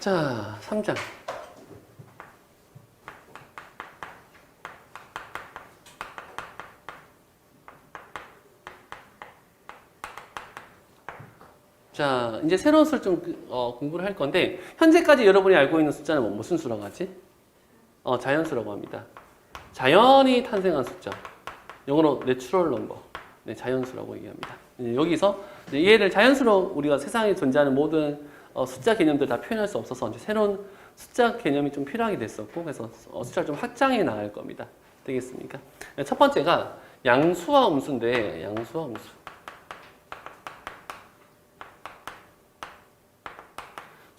자, 3장. 자, 이제 새로운 수를 좀 공부를 할 건데, 현재까지 여러분이 알고 있는 숫자는 무슨 수라고 하지? 자연수라고 합니다. 자연이 탄생한 숫자. 영어로 내추럴 넘버. 네, 자연수라고 얘기합니다. 여기서 얘를 자연수로 우리가 세상에 존재하는 모든 숫자 개념들 다 표현할 수 없어서 이제 새로운 숫자 개념이 좀 필요하게 됐었고, 그래서 숫자를 좀 확장해 나갈 겁니다. 되겠습니까? 첫 번째가 양수와 음수인데, 양수와 음수.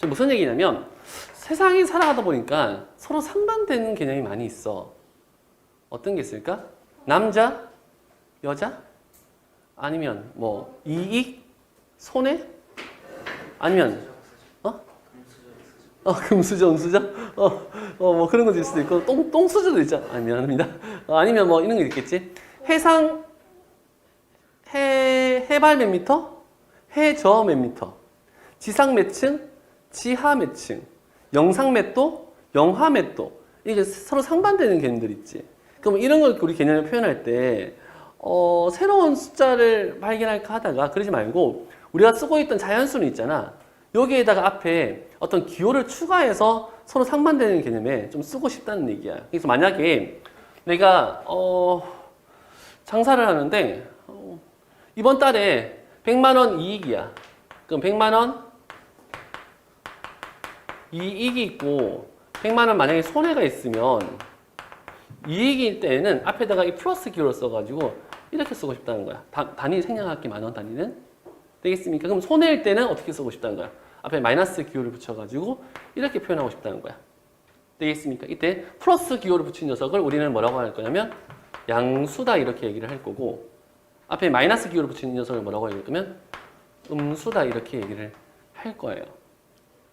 무슨 얘기냐면 세상에 살아가다 보니까 서로 상반되는 개념이 많이 있어. 어떤 게 있을까? 남자? 여자? 아니면 뭐 이익? 손해? 아니면 금수저, 음수저? 뭐 그런 것도 있을 수도 있고 똥수저도 있죠. 미안합니다. 아니면 뭐 이런 게 있겠지. 해상 해발 몇 미터? 해저 몇 미터? 지상 몇 층? 지하 몇 층, 영상 몇 도, 영하 몇 도. 이게 서로 상반되는 개념들 있지. 그럼 이런 걸 우리 개념을 표현할 때 새로운 숫자를 발견할까 하다가 그러지 말고 우리가 쓰고 있던 자연수는 있잖아. 여기에다가 앞에 어떤 기호를 추가해서 서로 상반되는 개념에 좀 쓰고 싶다는 얘기야. 그래서 만약에 내가 장사를 하는데 이번 달에 100만 원 이익이야. 그럼 100만 원 이익이 있고 100만 원 만약에 손해가 있으면 이익일 때는 앞에다가 이 플러스 기호를 써가지고 이렇게 쓰고 싶다는 거야. 단위 생략할게 만원 단위는 되겠습니까? 그럼 손해일 때는 어떻게 쓰고 싶다는 거야? 앞에 마이너스 기호를 붙여가지고 이렇게 표현하고 싶다는 거야. 되겠습니까? 이때 플러스 기호를 붙인 녀석을 우리는 뭐라고 할 거냐면 양수다 이렇게 얘기를 할 거고, 앞에 마이너스 기호를 붙인 녀석을 뭐라고 할 거면 음수다 이렇게 얘기를 할 거예요.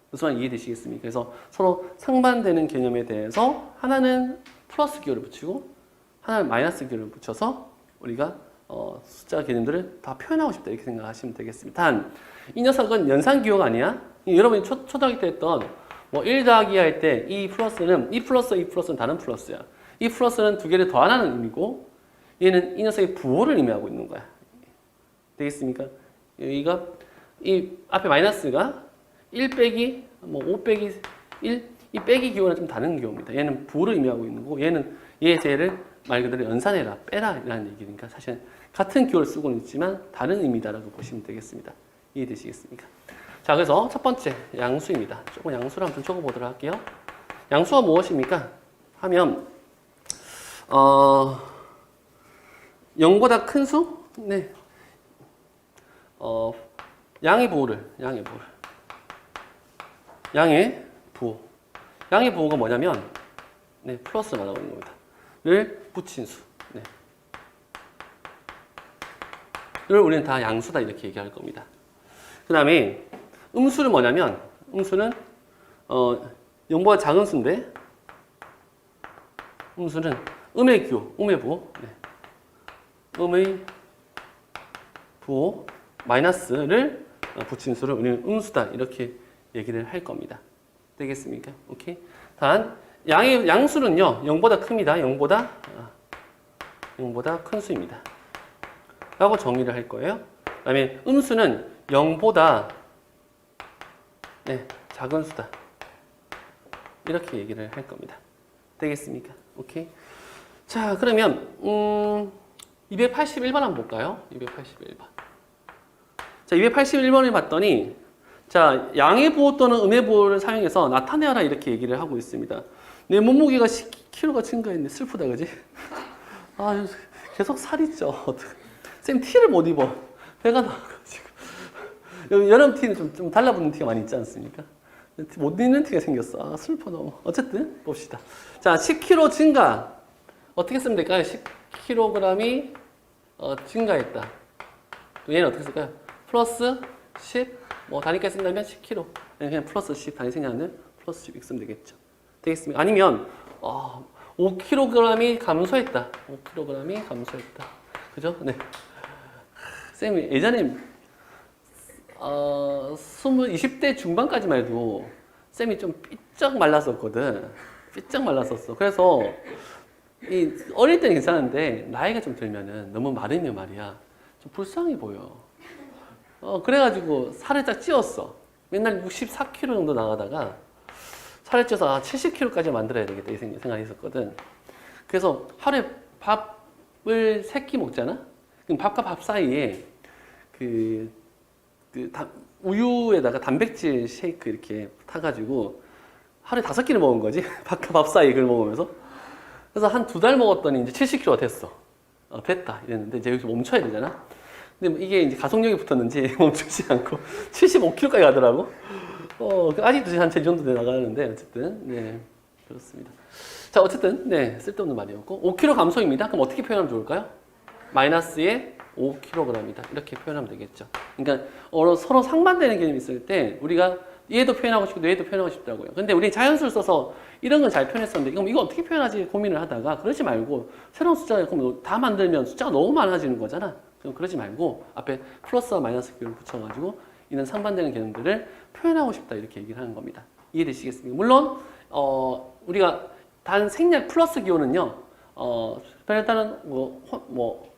무슨 말 이해되시겠습니까? 그래서 서로 상반되는 개념에 대해서 하나는 플러스 기호를 붙이고 하나는 마이너스 기호를 붙여서 우리가 숫자 개념들을 다 표현하고 싶다 이렇게 생각하시면 되겠습니다. 단, 이 녀석은 연산 기호가 아니야. 여러분이 초등학교 때 했던 뭐 1 더하기 할 때 이 플러스는 이 플러스는 다른 플러스야. 이 플러스는 두 개를 더하는 의미고 얘는 이 녀석의 부호를 의미하고 있는 거야. 되겠습니까? 여기가 이 앞에 마이너스가 1 빼기 뭐 5 빼기 1, 이 빼기 기호는 좀 다른 기호입니다. 얘는 부호를 의미하고 있는 거고 얘는 얘를 말 그대로 연산해라, 빼라 라는 얘기니까 사실 같은 기호를 쓰고는 있지만 다른 의미다라고 보시면 되겠습니다. 이해되시겠습니까? 자, 그래서 첫 번째 양수입니다. 조금 양수를 한번 적어보도록 할게요. 양수가 무엇입니까? 하면 0보다 큰 수? 네. 양의 부호. 양의 부호가 뭐냐면, 네, 플러스 말하고 있는 겁니다. 를 붙인 수. 네. 를 우리는 다 양수다 이렇게 얘기할 겁니다. 그 다음에 음수는 뭐냐면, 음수는 0보다 작은 수인데, 음수는 음의 기호, 음의 부호. 네. 음의 부호 마이너스를 붙인 수를 우리는 음수다 이렇게 얘기를 할 겁니다. 되겠습니까? 오케이. 단 양수는요 0보다 큽니다. 0보다 큰 수입니다. 라고 정의를 할 거예요. 그 다음에 음수는 0보다 작은 수다. 이렇게 얘기를 할 겁니다. 되겠습니까? 오케이. 자, 그러면 281번 한번 볼까요? 281번. 자, 281번을 봤더니 자, 양의 부호 또는 음의 부호를 사용해서 나타내라 이렇게 얘기를 하고 있습니다. 내 몸무게가 10kg가 증가했네. 슬프다, 그지? 아, 계속 살이 쪄. 쌤, 티를 못 입어. 배가 나와가지고. 여름 티는 좀 달라붙는 티가 많이 있지 않습니까? 못 입는 티가 생겼어. 아, 슬퍼 너무. 어쨌든 봅시다. 자, 10kg 증가. 어떻게 쓰면 될까요? 10kg이 증가했다. 얘는 어떻게 쓸까요? 플러스 10, 뭐 단위까지 쓴다면 10kg. 그냥 플러스 10 단위 생략하는 플러스 10 쓰면 되겠죠. 되겠습니까? 아니면 5kg이 감소했다. 5kg이 감소했다. 그죠? 네. 쌤이 예전에 20대 중반까지만 해도 쌤이 좀 삐쩍 말랐었거든. 삐쩍 말랐었어. 그래서 이 어릴 때는 괜찮은데 나이가 좀 들면은 너무 마르면 말이야 좀 불쌍해 보여. 그래가지고 살을 딱 찌웠어. 맨날 64kg 정도 나가다가 살을 쪄서 70kg까지 만들어야 되겠다 이 생각이 있었거든. 그래서 하루에 밥을 3끼 먹잖아. 그럼 밥과 밥 사이에 우유에다가 단백질 쉐이크 이렇게 타가지고 하루에 5끼를 먹은 거지. 밥과 밥 사이에 그걸 먹으면서. 그래서 한 2달 먹었더니 이제 70kg가 됐어. 됐다 이랬는데 이제 여기서 멈춰야 되잖아. 근데 이게 이제 가속력이 붙었는지 멈추지 않고 75kg까지 가더라고. 아직도 한 이 정도 나가는데 어쨌든 네 그렇습니다. 자 어쨌든 네 쓸데없는 말이었고 5kg 감소입니다. 그럼 어떻게 표현하면 좋을까요? 마이너스의 5kg이다 이렇게 표현하면 되겠죠. 그러니까 서로 상반되는 개념이 있을 때 우리가 얘도 표현하고 싶고 얘도 표현하고 싶다고요. 근데 우리 자연수를 써서 이런 건 잘 표현했었는데 그럼 이거 어떻게 표현하지 고민을 하다가 그러지 말고 새로운 숫자를 다 만들면 숫자가 너무 많아지는 거잖아. 그럼 그러지 말고 앞에 플러스와 마이너스 기호를 붙여가지고 이런 상반되는 개념들을 표현하고 싶다 이렇게 얘기를 하는 겁니다. 이해되시겠습니까? 물론 우리가 단 생략 플러스 기호는요. 일단은 뭐라고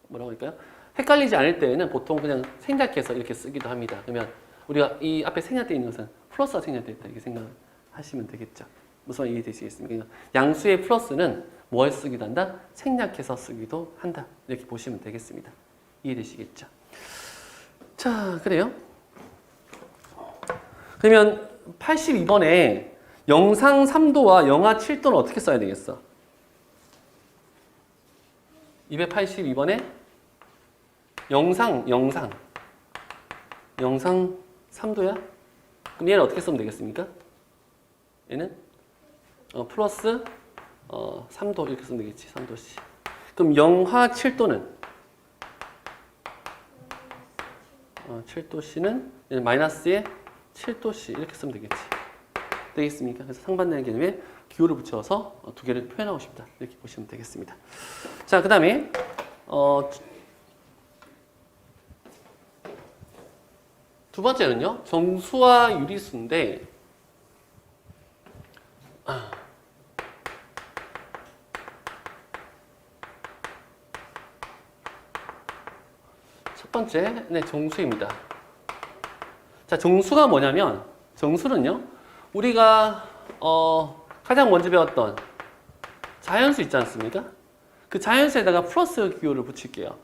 할까요? 헷갈리지 않을 때에는 보통 그냥 생략해서 이렇게 쓰기도 합니다. 그러면 우리가 이 앞에 생략되어 있는 것은 플러스가 생략되어 있다 이렇게 생각하시면 되겠죠. 무슨 말 이해되시겠습니까? 그러니까 양수의 플러스는 뭘 쓰기도 한다? 생략해서 쓰기도 한다. 이렇게 보시면 되겠습니다. 이해되시겠죠? 자, 그래요. 그러면 82번에 영상 3도와 영하 7도는 어떻게 써야 되겠어? 282번에 영상 3도야? 그럼 얘는 어떻게 쓰면 되겠습니까? 얘는 플러스 3도 이렇게 쓰면 되겠지. 3도씨. 그럼 영하 7도는 7도씨는 마이너스의 7도씨 이렇게 쓰면 되겠지. 되겠습니까? 그래서 상반되는 개념에 기호를 붙여서 두 개를 표현하고 싶다. 이렇게 보시면 되겠습니다. 자, 그 다음에 두 번째는요. 정수와 유리수인데 첫 번째, 네, 정수입니다. 자, 정수가 뭐냐면 정수는요. 우리가 가장 먼저 배웠던 자연수 있지 않습니까? 그 자연수에다가 플러스 기호를 붙일게요.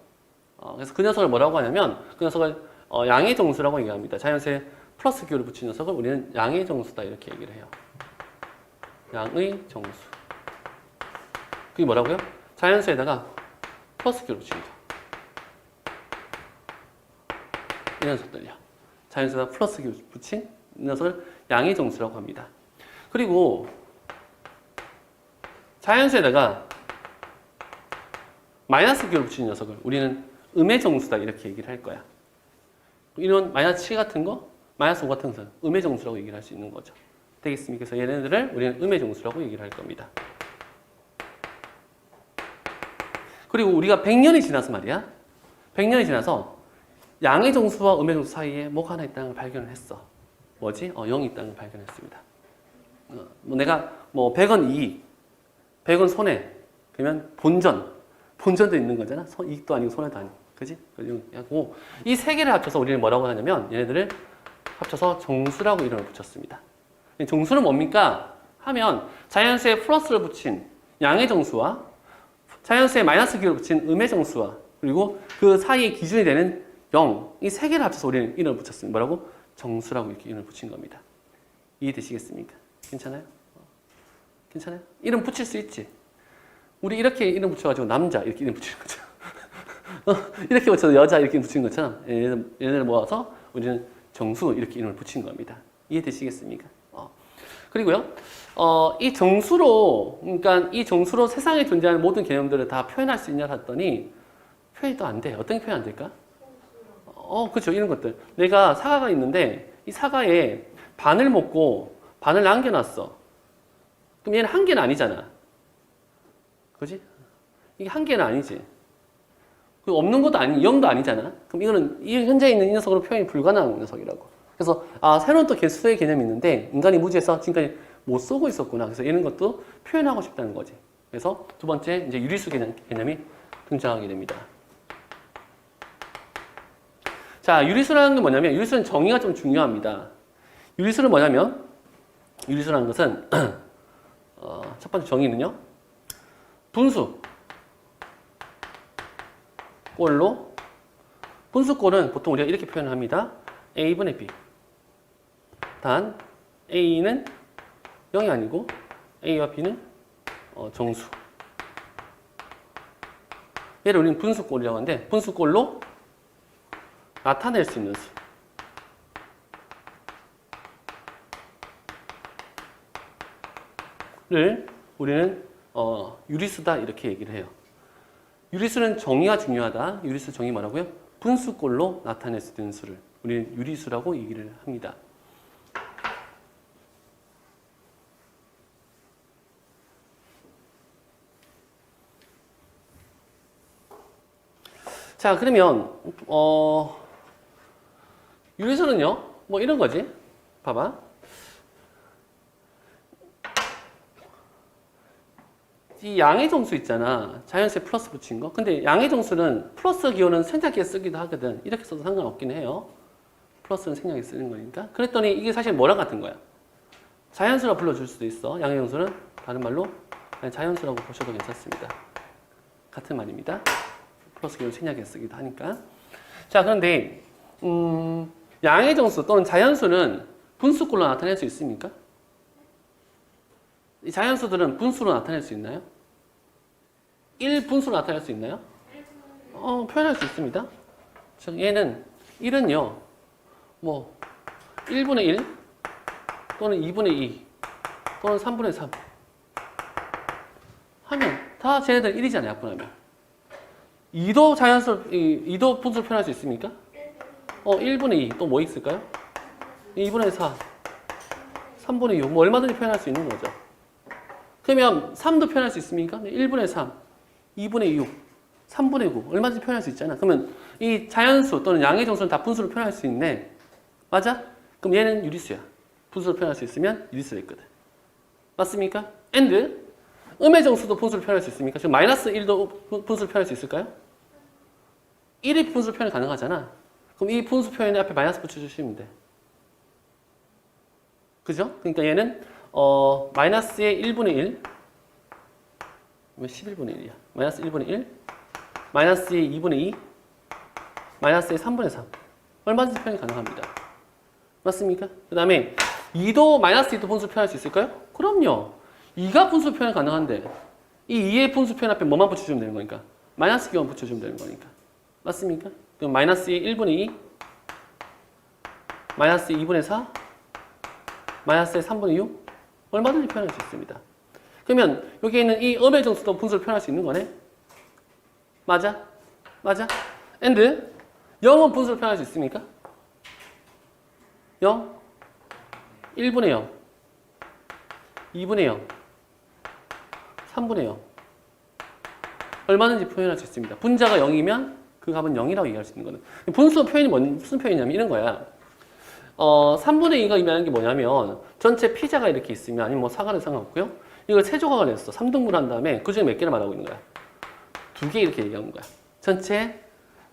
그래서 그 녀석을 뭐라고 하냐면 그 녀석을 양의 정수라고 얘기합니다. 자연수에 플러스 기호를 붙인 녀석을 우리는 양의 정수다 이렇게 얘기를 해요. 양의 정수. 그게 뭐라고요? 자연수에다가 플러스 기호를 붙입니다. 이 녀석들이요. 자연수에다가 플러스 기호를 붙인 이 녀석을 양의 정수라고 합니다. 그리고 자연수에다가 마이너스 기호를 붙인 녀석을 우리는 음의 정수다 이렇게 얘기를 할 거야. 이런 마이너스 7 같은 거, 마이너스 5 같은 것은 음의 정수라고 얘기를 할 수 있는 거죠. 되겠습니까? 그래서 얘네들을 우리는 음의 정수라고 얘기를 할 겁니다. 그리고 우리가 100년이 지나서 말이야. 100년이 지나서 양의 정수와 음의 정수 사이에 뭐가 하나 있다는 걸 발견을 했어. 뭐지? 0이 있다는 걸 발견했습니다. 내가 100원 이익, 100원 손해, 그러면 본전도 있는 거잖아. 이익도 아니고 손해도 아니고. 그지? 그리고 이 세 개를 합쳐서 우리는 뭐라고 하냐면 얘네들을 합쳐서 정수라고 이름을 붙였습니다. 정수는 뭡니까? 하면 자연수에 플러스를 붙인 양의 정수와 자연수에 마이너스 기호를 붙인 음의 정수와 그리고 그 사이의 기준이 되는 0, 이 세 개를 합쳐서 우리는 이름을 붙였습니다. 뭐라고? 정수라고 이렇게 이름을 붙인 겁니다. 이해되시겠습니까? 괜찮아요? 괜찮아요? 이름 붙일 수 있지? 우리 이렇게 이름 붙여가지고 남자 이렇게 이름 붙이는 거죠. 이렇게 붙여서 여자 이렇게 붙인 것처럼 얘네를 모아서 우리는 정수 이렇게 이름을 붙인 겁니다. 이해되시겠습니까? 그리고요, 이 정수로, 그러니까 이 정수로 세상에 존재하는 모든 개념들을 다 표현할 수 있냐 했더니 표현이 또 안 돼. 어떤 게 표현 안 될까? 그렇죠. 이런 것들. 내가 사과가 있는데 이 사과에 반을 먹고 반을 남겨놨어. 그럼 얘는 한 개는 아니잖아. 그지? 이게 한 개는 아니지. 없는 것도 아니, 0도 아니잖아. 그럼 이거는 이 현재 있는 이 녀석으로 표현이 불가능한 녀석이라고. 그래서 새로운 또 개수의 개념이 있는데 인간이 무지해서 지금까지 못 쓰고 있었구나. 그래서 이런 것도 표현하고 싶다는 거지. 그래서 두 번째 이제 유리수 개념이 등장하게 됩니다. 자, 유리수라는 게 뭐냐면 유리수는 정의가 좀 중요합니다. 유리수는 뭐냐면 유리수라는 것은 첫 번째 정의는요. 분수 꼴로 분수꼴은 보통 우리가 이렇게 표현을 합니다. A분의 B. 단 A는 0이 아니고 A와 B는 정수. 얘를 우리는 분수꼴이라고 하는데 분수꼴로 나타낼 수 있는 수를 우리는 유리수다 이렇게 얘기를 해요. 유리수는 정의가 중요하다. 유리수 정의 뭐라고요? 분수꼴로 나타낼 수 있는 수를 우리는 유리수라고 얘기를 합니다. 자, 그러면 유리수는요. 뭐 이런 거지. 봐봐. 이 양의 정수 있잖아. 자연수에 플러스 붙인 거. 근데 양의 정수는 플러스 기호는 생략기에 쓰기도 하거든. 이렇게 써도 상관없긴 해요. 플러스는 생략기에 쓰는 거니까. 그랬더니 이게 사실 뭐랑 같은 거야? 자연수라고 불러줄 수도 있어. 양의 정수는 다른 말로 그냥 자연수라고 보셔도 괜찮습니다. 같은 말입니다. 플러스 기호는 생략기에 쓰기도 하니까. 자, 그런데 양의 정수 또는 자연수는 분수꼴로 나타낼 수 있습니까? 이 자연수들은 분수로 나타낼 수 있나요? 1분수로 나타낼 수 있나요? 표현할 수 있습니다. 즉 얘는 1은요. 뭐 1분의 1 또는 2분의 2 또는 3분의 3 하면 다 쟤네들 1이잖아요. 약분하면. 2도 자연수, 2도 분수로 표현할 수 있습니까? 1분의 2 또 뭐 있을까요? 2분의 4 3분의 6 뭐 얼마든지 표현할 수 있는 거죠. 그러면 3도 표현할 수 있습니까? 1분의 3, 2분의 6, 3분의 9 얼마든지 표현할 수 있잖아. 그러면 이 자연수 또는 양의 정수는 다 분수로 표현할 수 있네. 맞아? 그럼 얘는 유리수야. 분수로 표현할 수 있으면 유리수가 있거든. 맞습니까? and 음의 정수도 분수로 표현할 수 있습니까? 지금 마이너스 1도 분수로 표현할 수 있을까요? 1이 분수로 표현이 가능하잖아. 그럼 이 분수 표현에 앞에 마이너스 붙여주시면 돼. 그죠? 그러니까 얘는 마이너스의 1분의 1 왜 11분의 1이야? 마이너스 1분의 1 마이너스의 2분의 2 마이너스의 3분의 3 얼마든지 표현이 가능합니다. 맞습니까? 그 다음에 2도 마이너스 2도 분수 표현할 수 있을까요? 그럼요. 2가 분수 표현 가능한데 이 2의 분수 표현 앞에 뭐만 붙여주면 되는 거니까 마이너스 기호만 붙여주면 되는 거니까 맞습니까? 그럼 마이너스의 1분의 2 마이너스의 2분의 4 마이너스의 3분의 6 얼마든지 표현할 수 있습니다. 그러면 여기 있는 이 음의 정수도 분수를 표현할 수 있는 거네. 맞아? 맞아? and 0은 분수를 표현할 수 있습니까? 0 1분의 0 2분의 0 3분의 0 얼마든지 표현할 수 있습니다. 분자가 0이면 그 값은 0이라고 얘기할 수 있는 거는. 분수 표현이 무슨 표현이냐면 이런 거야. 3분의 2가 의미하는 게 뭐냐면 전체 피자가 이렇게 있으면 아니면 뭐 사과는 상관없고요. 이걸 세 조각을 냈어. 3등분 한 다음에 그 중에 몇 개를 말하고 있는 거야? 2개 이렇게 얘기하는 거야. 전체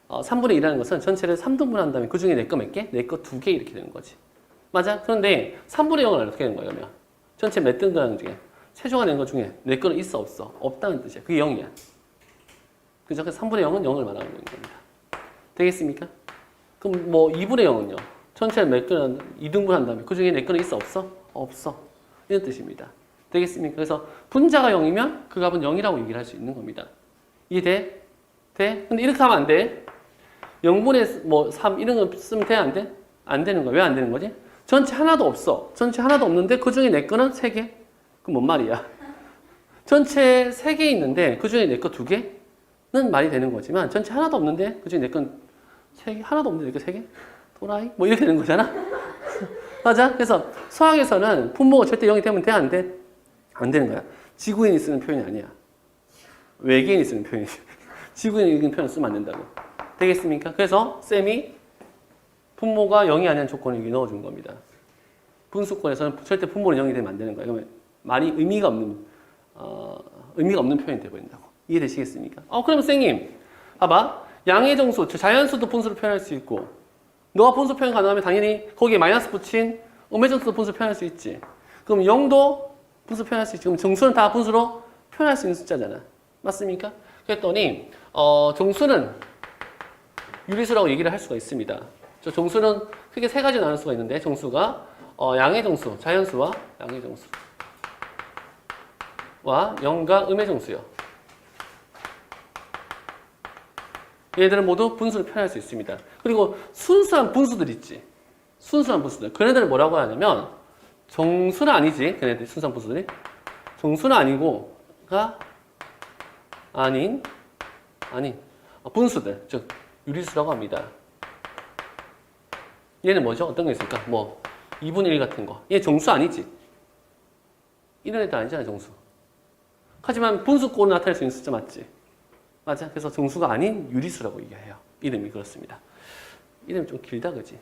3분의 2라는 것은 전체를 3등분 한 다음에 그 중에 내 거 몇 개? 내 거 2개 이렇게 되는 거지. 맞아? 그런데 3분의 0은 어떻게 되는 거야 그러면? 전체 몇 등분 중에 세 조각 낸 것 중에 내 거는 있어 없어? 없다는 뜻이야. 그게 0이야. 그죠? 그래서 3분의 0은 0을 말하는 겁니다. 되겠습니까? 그럼 뭐 2분의 0은요? 전체를 몇 개는 2등분 한 다음에 그 중에 내 거는 있어 없어? 없어. 이런 뜻입니다. 되겠습니까? 그래서 분자가 0이면 그 값은 0이라고 얘기를 할 수 있는 겁니다. 이해돼? 돼? 근데 이렇게 하면 안 돼. 0분의 뭐 3 이런 거 쓰면 돼? 안 돼? 안 되는 거야. 왜 안 되는 거지? 전체 하나도 없어. 전체 하나도 없는데 그 중에 내 거는 3개? 그럼 뭔 말이야? 전체 3개 있는데 그 중에 내 거 2개는 말이 되는 거지만 전체 하나도 없는데 그 중에 내 건 3개? 하나도 없는데 내 거 3개? 또라이? 뭐 이렇게 되는 거잖아? 맞아? 그래서 수학에서는 분모가 절대 0이 되면 돼? 안 돼? 안 되는 거야. 지구인이 쓰는 표현이 아니야. 외계인이 쓰는 표현이야. 지구인이 이런 표현을 쓰면 안 된다고. 되겠습니까? 그래서 쌤이 분모가 0이 아니라는 조건을 여기 넣어준 겁니다. 분수권에서는 절대 분모는 0이 되면 안 되는 거예요. 그러면 말이 의미가 없는 표현이 되어버린다고. 이해되시겠습니까? 그러면 선생님, 봐봐. 양의 정수, 자연수도 분수로 표현할 수 있고, 너가 분수 표현 가능하면 당연히 거기에 마이너스 붙인 음의 정수도 분수로 표현할 수 있지. 그럼 0도 분수 표현할 수 있지. 그럼 정수는 다 분수로 표현할 수 있는 숫자잖아. 맞습니까? 그랬더니, 정수는 유리수라고 얘기를 할 수가 있습니다. 저 정수는 크게 세 가지 나눌 수가 있는데, 정수가 양의 정수, 자연수와 양의 정수와 0과 음의 정수요. 얘들은 모두 분수를 표현할 수 있습니다. 그리고 순수한 분수들 있지. 순수한 분수들. 그네들을 뭐라고 하냐면 정수는 아니지. 그네들 순수한 분수들이. 정수는 아니고가 아닌 분수들. 즉 유리수라고 합니다. 얘는 뭐죠? 어떤 게 있을까? 뭐 2분의 1 같은 거. 얘 정수 아니지. 이런 애들 아니잖아, 정수. 하지만 분수꼴을 나타낼 수 있는 숫자 맞지? 맞아. 그래서 정수가 아닌 유리수라고 얘기해요. 이름이 그렇습니다. 이름이 좀 길다, 그지?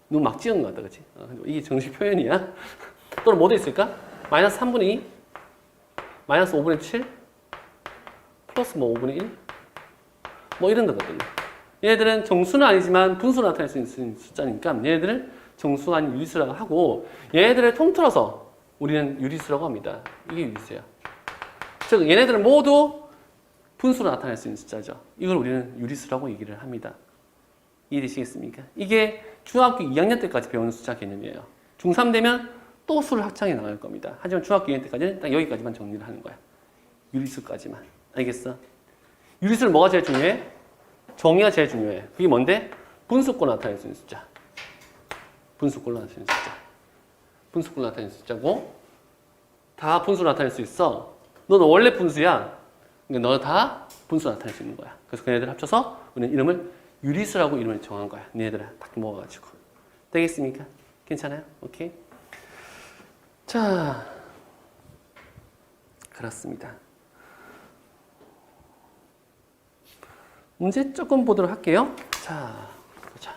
너무 막 지은 것 같다, 그지? 이게 정식 표현이야. 또는 뭐도 있을까? 마이너스 3분의 2, 마이너스 5분의 7, 플러스 뭐 5분의 1, 뭐 이런 거거든요. 얘네들은 정수는 아니지만 분수로 나타낼 수 있는 숫자니까 얘네들을 정수가 아닌 유리수라고 하고, 얘네들을 통틀어서 우리는 유리수라고 합니다. 이게 유리수예요. 즉 얘네들은 모두 분수로 나타낼 수 있는 숫자죠. 이걸 우리는 유리수라고 얘기를 합니다. 이해되시겠습니까? 이게 중학교 2학년 때까지 배우는 숫자 개념이에요. 중3 되면 또 수를 학창에 나갈 겁니다. 하지만 중학교 2학년 때까지는 딱 여기까지만 정리를 하는 거야. 유리수까지만. 알겠어? 유리수는 뭐가 제일 중요해? 정의가 제일 중요해. 그게 뭔데? 분수꼴로 나타낼 수 있는 숫자. 분수꼴로 나타낼 수 있는 숫자. 분수꼴로 나타낼 수 있는 숫자고, 다 분수로 나타낼 수 있어. 너는 원래 분수야. 그러니까 너 다 분수로 나타낼 수 있는 거야. 그래서 그네들 합쳐서 우리는 이름을 유리수라고 이름을 정한 거야. 니네들을 딱 모아가지고. 되겠습니까? 괜찮아요? 오케이. 자, 그렇습니다. 문제 조금 보도록 할게요. 자, 보자.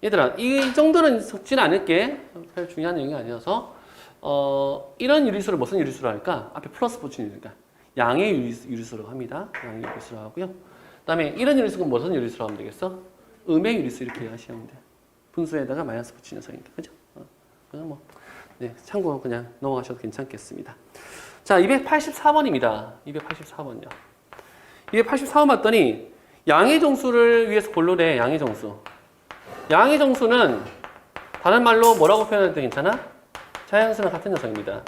얘들아, 이 정도는 적지는 않을게. 별 중요한 내용이 아니어서. 이런 유리수를 무슨 유리수로 할까? 앞에 플러스 붙이니까 양의 유리수라고 합니다. 양의 유리수라고 하고요. 그 다음에 이런 유리수는 무슨 유리수라고 하면 되겠어? 음의 유리수 이렇게 하시면 돼. 분수에다가 마이너스 붙이는 녀석이니까. 그죠? 그냥 뭐, 네, 참고 그냥 넘어가셔도 괜찮겠습니다. 자, 284번입니다. 284번이요. 284번 봤더니 양의 정수를 위해서 고르래. 양의 정수. 양의 정수는 다른 말로 뭐라고 표현해도 괜찮아? 자연수랑 같은 녀석입니다.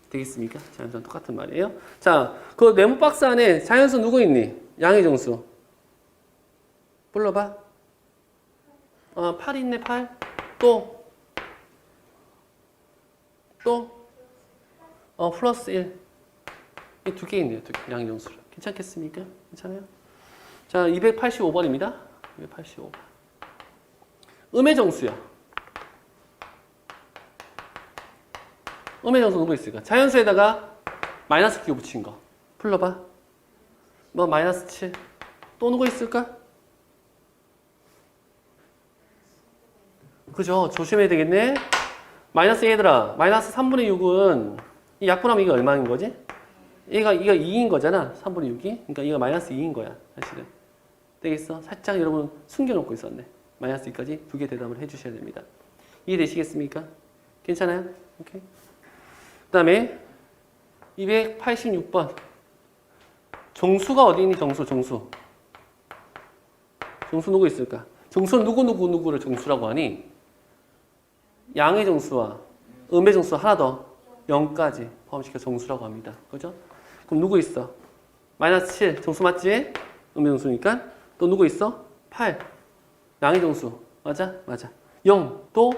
되겠습니까? 자연수랑 똑같은 말이에요. 자, 그 네모 박스 안에 자연수 누구 있니? 양의 정수. 불러봐. 8 있네, 8. 또. 플러스 1. 이 두 개 있네요. 양의 정수로. 괜찮겠습니까? 괜찮아요? 자, 285번입니다. 285번. 음의 정수요. 음의 정수 누구 있을까? 자연수에다가 마이너스 기호 붙인 거. 풀러봐. 뭐 마이너스 7. 또 누구 있을까? 그죠? 조심해야 되겠네. 마이너스 얘들아. 마이너스 3분의 6은 이 약분하면 이게 얼마인 거지? 이가 2인 거잖아. 3분의 6이. 그러니까 이가 마이너스 2인 거야. 사실은. 되겠어? 살짝 여러분 숨겨놓고 있었네. 마이너스 2까지 두 개 대답을 해주셔야 됩니다. 이해되시겠습니까? 괜찮아요? 오케이. 그 다음에 286번. 정수가 어디 있니? 정수. 정수 누구 있을까? 정수는 누구를 정수라고 하니? 양의 정수와 음의 정수 하나 더 0까지 포함시켜 정수라고 합니다. 그죠? 그럼 누구 있어? 마이너스 7 정수 맞지? 음의 정수니까. 또 누구 있어? 8 양의 정수 맞아? 맞아. 0 또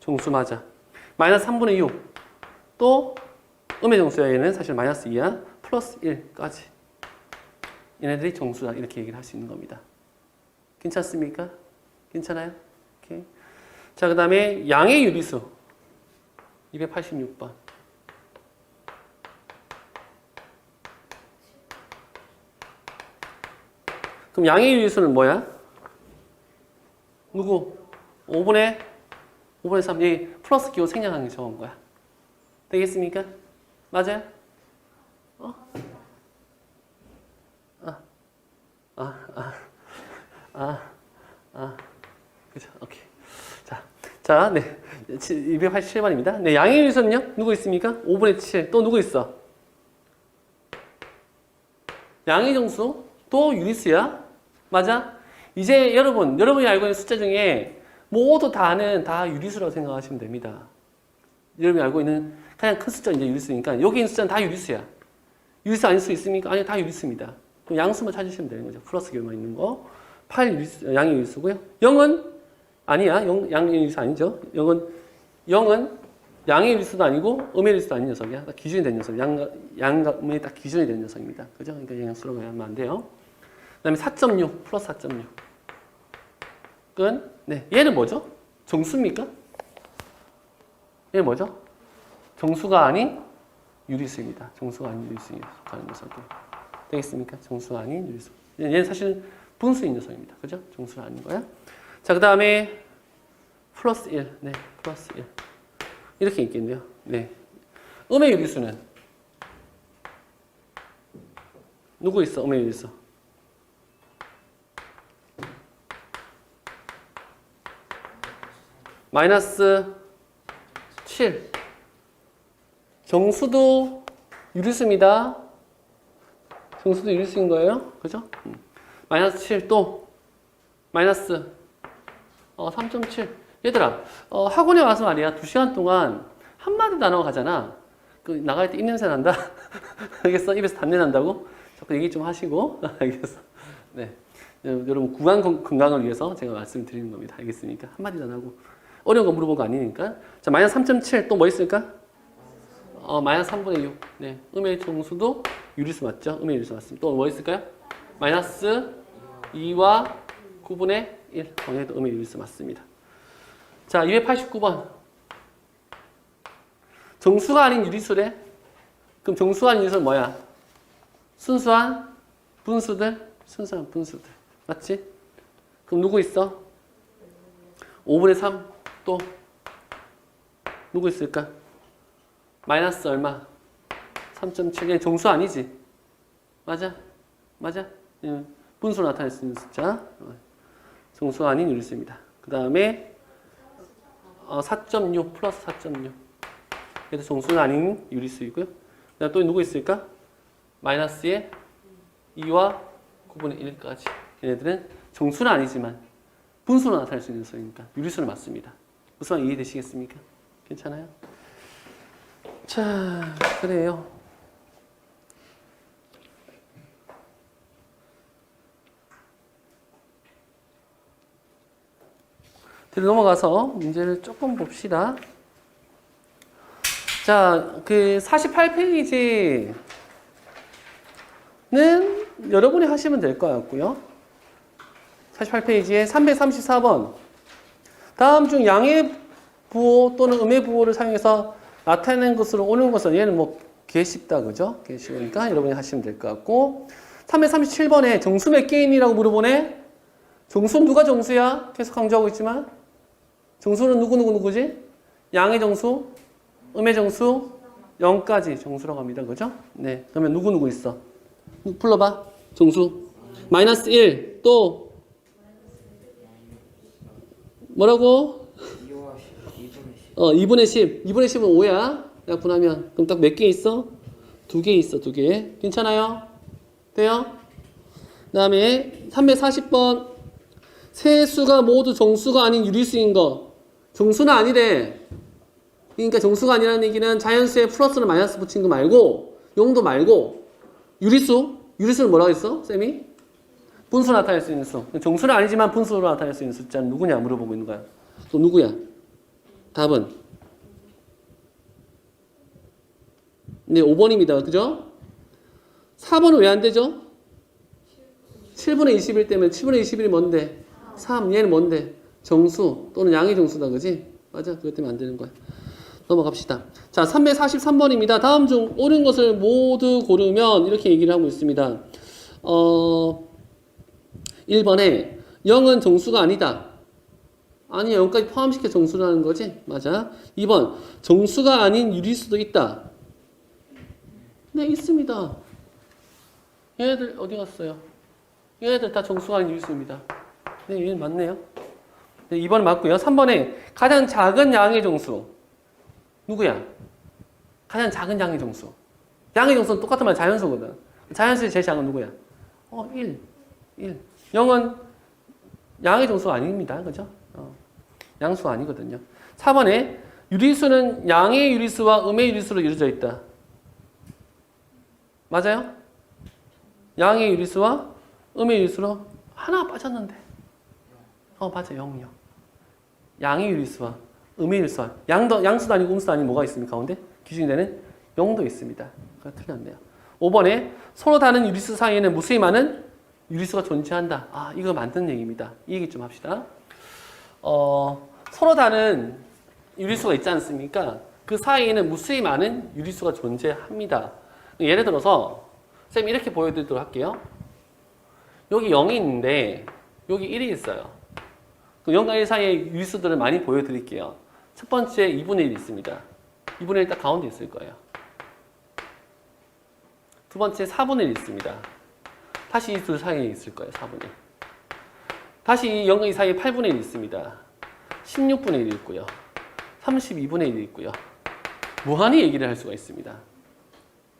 정수 맞아. 마이너스 3분의 6 또 음의 정수야. 얘는 사실 마이너스 2야. 플러스 1까지. 얘네들이 정수다. 이렇게 얘기를 할 수 있는 겁니다. 괜찮습니까? 괜찮아요? 오케이. 자, 그 다음에 양의 유리수. 286번. 그럼 양의 유리수는 뭐야? 누구? 5분의 3. 이 플러스 기호 생략한 게 적은 거야. 되겠습니까? 맞아요? 그죠? 오케이. 자, 네. 287번입니다. 네, 양의 유리수는요? 누구 있습니까? 5분의 7. 또 누구 있어? 양의 정수? 또 유리수야? 맞아? 이제 여러분이 알고 있는 숫자 중에 모두 다는 다 유리수라고 생각하시면 됩니다. 여러분이 알고 있는 가장 큰 숫자는 이제 유리수니까 여기 있는 숫자는 다 유리수야. 유리수 아닐 수 있습니까? 아니, 다 유리수입니다. 그럼 양수만 찾으시면 되는 거죠. 플러스 기호만 있는 거. 8 유리수, 양의 유리수고요. 0은 아니야. 양의 유리수 아니죠. 0은 양의 유리수도 아니고 음의 유리수도 아닌 녀석이야. 딱 기준이 된 녀석. 양과 음의 딱 기준이 된 녀석입니다. 그죠? 그러니까 양수로 가면 안 돼요. 그 다음에 4.6 플러스 4.6. 네. 얘는 뭐죠? 정수입니까? 얘는 뭐죠? 정수가 아닌 유리수입니다. 정수가 아닌 유리수에 속하는 녀석이. 되겠습니까? 정수가 아닌 유리수. 얘는 사실은 분수인 녀석입니다. 그죠? 정수가 아닌 거야. 자, 그 다음에 플러스 1. 네. 플러스 1. 이렇게 있겠네요. 네. 음의 유리수는? 누구 있어? 음의 유리수. 마이너스 7. 정수도 유리수입니다. 정수도 유리수인 거예요. 그죠? 마이너스 7 또 마이너스 3.7. 얘들아, 학원에 와서 말이야 2시간 동안 한마디 단어 가잖아. 그 나갈 때 입냄새 난다. 알겠어? 입에서 단내 난다고? 자꾸 얘기 좀 하시고. 알겠어? 네. 여러분 구강 건강을 위해서 제가 말씀드리는 겁니다. 알겠습니까? 한마디도 안 하고. 어려운 거 물어본 거 아니니까. 자, 마이너스 3.7 또 뭐 있을까? 마이너스 3분의 6. 네. 음의 정수도 유리수 맞죠? 음의 유리수 맞습니다. 또 뭐 있을까요? 마이너스 2와 9분의 1. 얘도 음의 유리수 맞습니다. 자, 289번. 정수가 아닌 유리수래? 그럼 정수가 아닌 유리수는 뭐야? 순수한 분수들? 순수한 분수들. 맞지? 그럼 누구 있어? 5분의 3. 또 누구 있을까? 마이너스 얼마? 3.7. 정수 아니지? 맞아? 분수로 나타낼 수 있는 숫자. 정수가 아닌 유리수입니다. 그 다음에 4.6 플러스 4.6. 얘도 정수는 아닌 유리수이고요. 그 다음 또 누구 있을까? 마이너스에 2와 9분의 1까지. 얘네들은 정수는 아니지만 분수로 나타낼 수 있는 녀석이니까 유리수는 맞습니다. 무슨 말 이해되시겠습니까? 괜찮아요? 자, 그래요. 뒤로 넘어가서 문제를 조금 봅시다. 자, 그 48페이지는 여러분이 하시면 될 것 같고요. 48페이지에 334번. 다음 중 양의 부호 또는 음의 부호를 사용해서 나타내는 것으로 오는 것은 얘는 뭐 개쉽다, 그죠? 개쉬우니까 여러분이 하시면 될 것 같고. 337번에 정수 몇 개인이라고 물어보네? 정수는 누가 정수야? 계속 강조하고 있지만. 정수는 누구지? 양의 정수, 음의 정수, 0까지 정수라고 합니다. 그죠? 네. 그러면 누구 있어? 불러봐. 정수. 마이너스 1. 또. 뭐라고? 2분의 10. 2분의 10은 5야. 약분하면. 그럼 딱 몇 개 있어? 2개 있어. 2개. 괜찮아요? 돼요? 그 다음에 340번. 세 수가 모두 정수가 아닌 유리수인 거. 정수는 아니래. 그러니까 정수가 아니라는 얘기는 자연수에 플러스나 마이너스 붙인 거 말고, 용도 말고, 유리수는 뭐라고 했어? 쌤이? 분수로 나타낼 수 있는 수. 정수는 아니지만 분수로 나타낼 수 있는 숫자는 누구냐 물어보고 있는 거야. 또 누구야? 답은? 네, 5번입니다. 그죠? 4번은 왜 안 되죠? 7분의 21 때문에 7분의 21이 뭔데? 3. 얘는 뭔데? 정수 또는 양의 정수다. 그지? 맞아. 그것 때문에 안 되는 거야. 넘어갑시다. 자, 343번입니다. 다음 중 옳은 것을 모두 고르면 이렇게 얘기를 하고 있습니다. 1번에 0은 정수가 아니다. 아니 0까지 포함시켜 정수라는 거지? 맞아. 2번 정수가 아닌 유리수도 있다. 네 있습니다. 얘네들 어디 갔어요? 얘네들 다 정수가 아닌 유리수입니다. 네 얘는 맞네요. 네, 2번 맞고요. 3번에 가장 작은 양의 정수 누구야? 가장 작은 양의 정수. 양의 정수는 똑같은 말 자연수거든. 자연수의 제일 작은 누구야? 1. 0은 양의 정수가 아닙니다. 그죠? 양수가 아니거든요. 4번에 유리수는 양의 유리수와 음의 유리수로 이루어져 있다. 맞아요? 양의 유리수와 음의 유리수로 하나 빠졌는데. 맞아. 0이요. 양의 유리수와 음의 유리수와 양수도 아니고 음수도 아닌 뭐가 있습니까? 가운데? 기준이 되는 0도 있습니다. 그거 틀렸네요. 5번에 서로 다른 유리수 사이에는 무수히 많은 유리수가 존재한다. 이거 맞는 얘기입니다. 이 얘기 좀 합시다. 서로 다른 유리수가 있지 않습니까? 그 사이에는 무수히 많은 유리수가 존재합니다. 예를 들어서 쌤 이렇게 보여드리도록 할게요. 여기 0이 있는데 여기 1이 있어요. 0과 1 사이의 유리수들을 많이 보여드릴게요. 첫 번째 2분의 1이 있습니다. 2분의 1 딱 가운데 있을 거예요. 두 번째 4분의 1이 있습니다. 다시 이 둘 사이에 있을 거예요. 4분의 1. 다시 0과 2 사이에 8분의 1이 있습니다. 16분의 1이 있고요. 32분의 1이 있고요. 무한히 얘기를 할 수가 있습니다.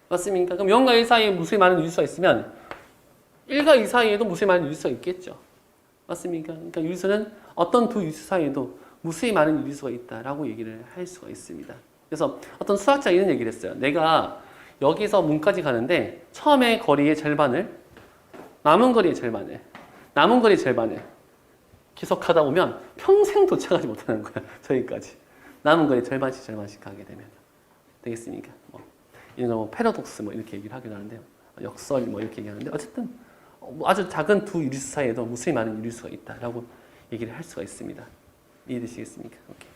맞습니까? 그럼 0과 1 사이에 무수히 많은 유리수가 있으면 1과 2 사이에도 무수히 많은 유리수가 있겠죠. 맞습니까? 그러니까 유리수는 어떤 두 유리수 사이에도 무수히 많은 유리수가 있다라고 얘기를 할 수가 있습니다. 그래서 어떤 수학자가 이런 얘기를 했어요. 내가 여기서 문까지 가는데 처음에 거리의 절반을 남은 거리의 절반을 계속 하다 보면 평생 도착하지 못하는 거야. 저기까지. 남은 거리의 절반씩 가게 되면. 되겠습니까? 이런 거 패러독스 이렇게 얘기를 하기도 하는데요. 역설 이렇게 얘기하는데 어쨌든 아주 작은 두 유리수 사이에도 무수히 많은 유리수가 있다라고 얘기를 할 수가 있습니다. 이해되시겠습니까? 오케이.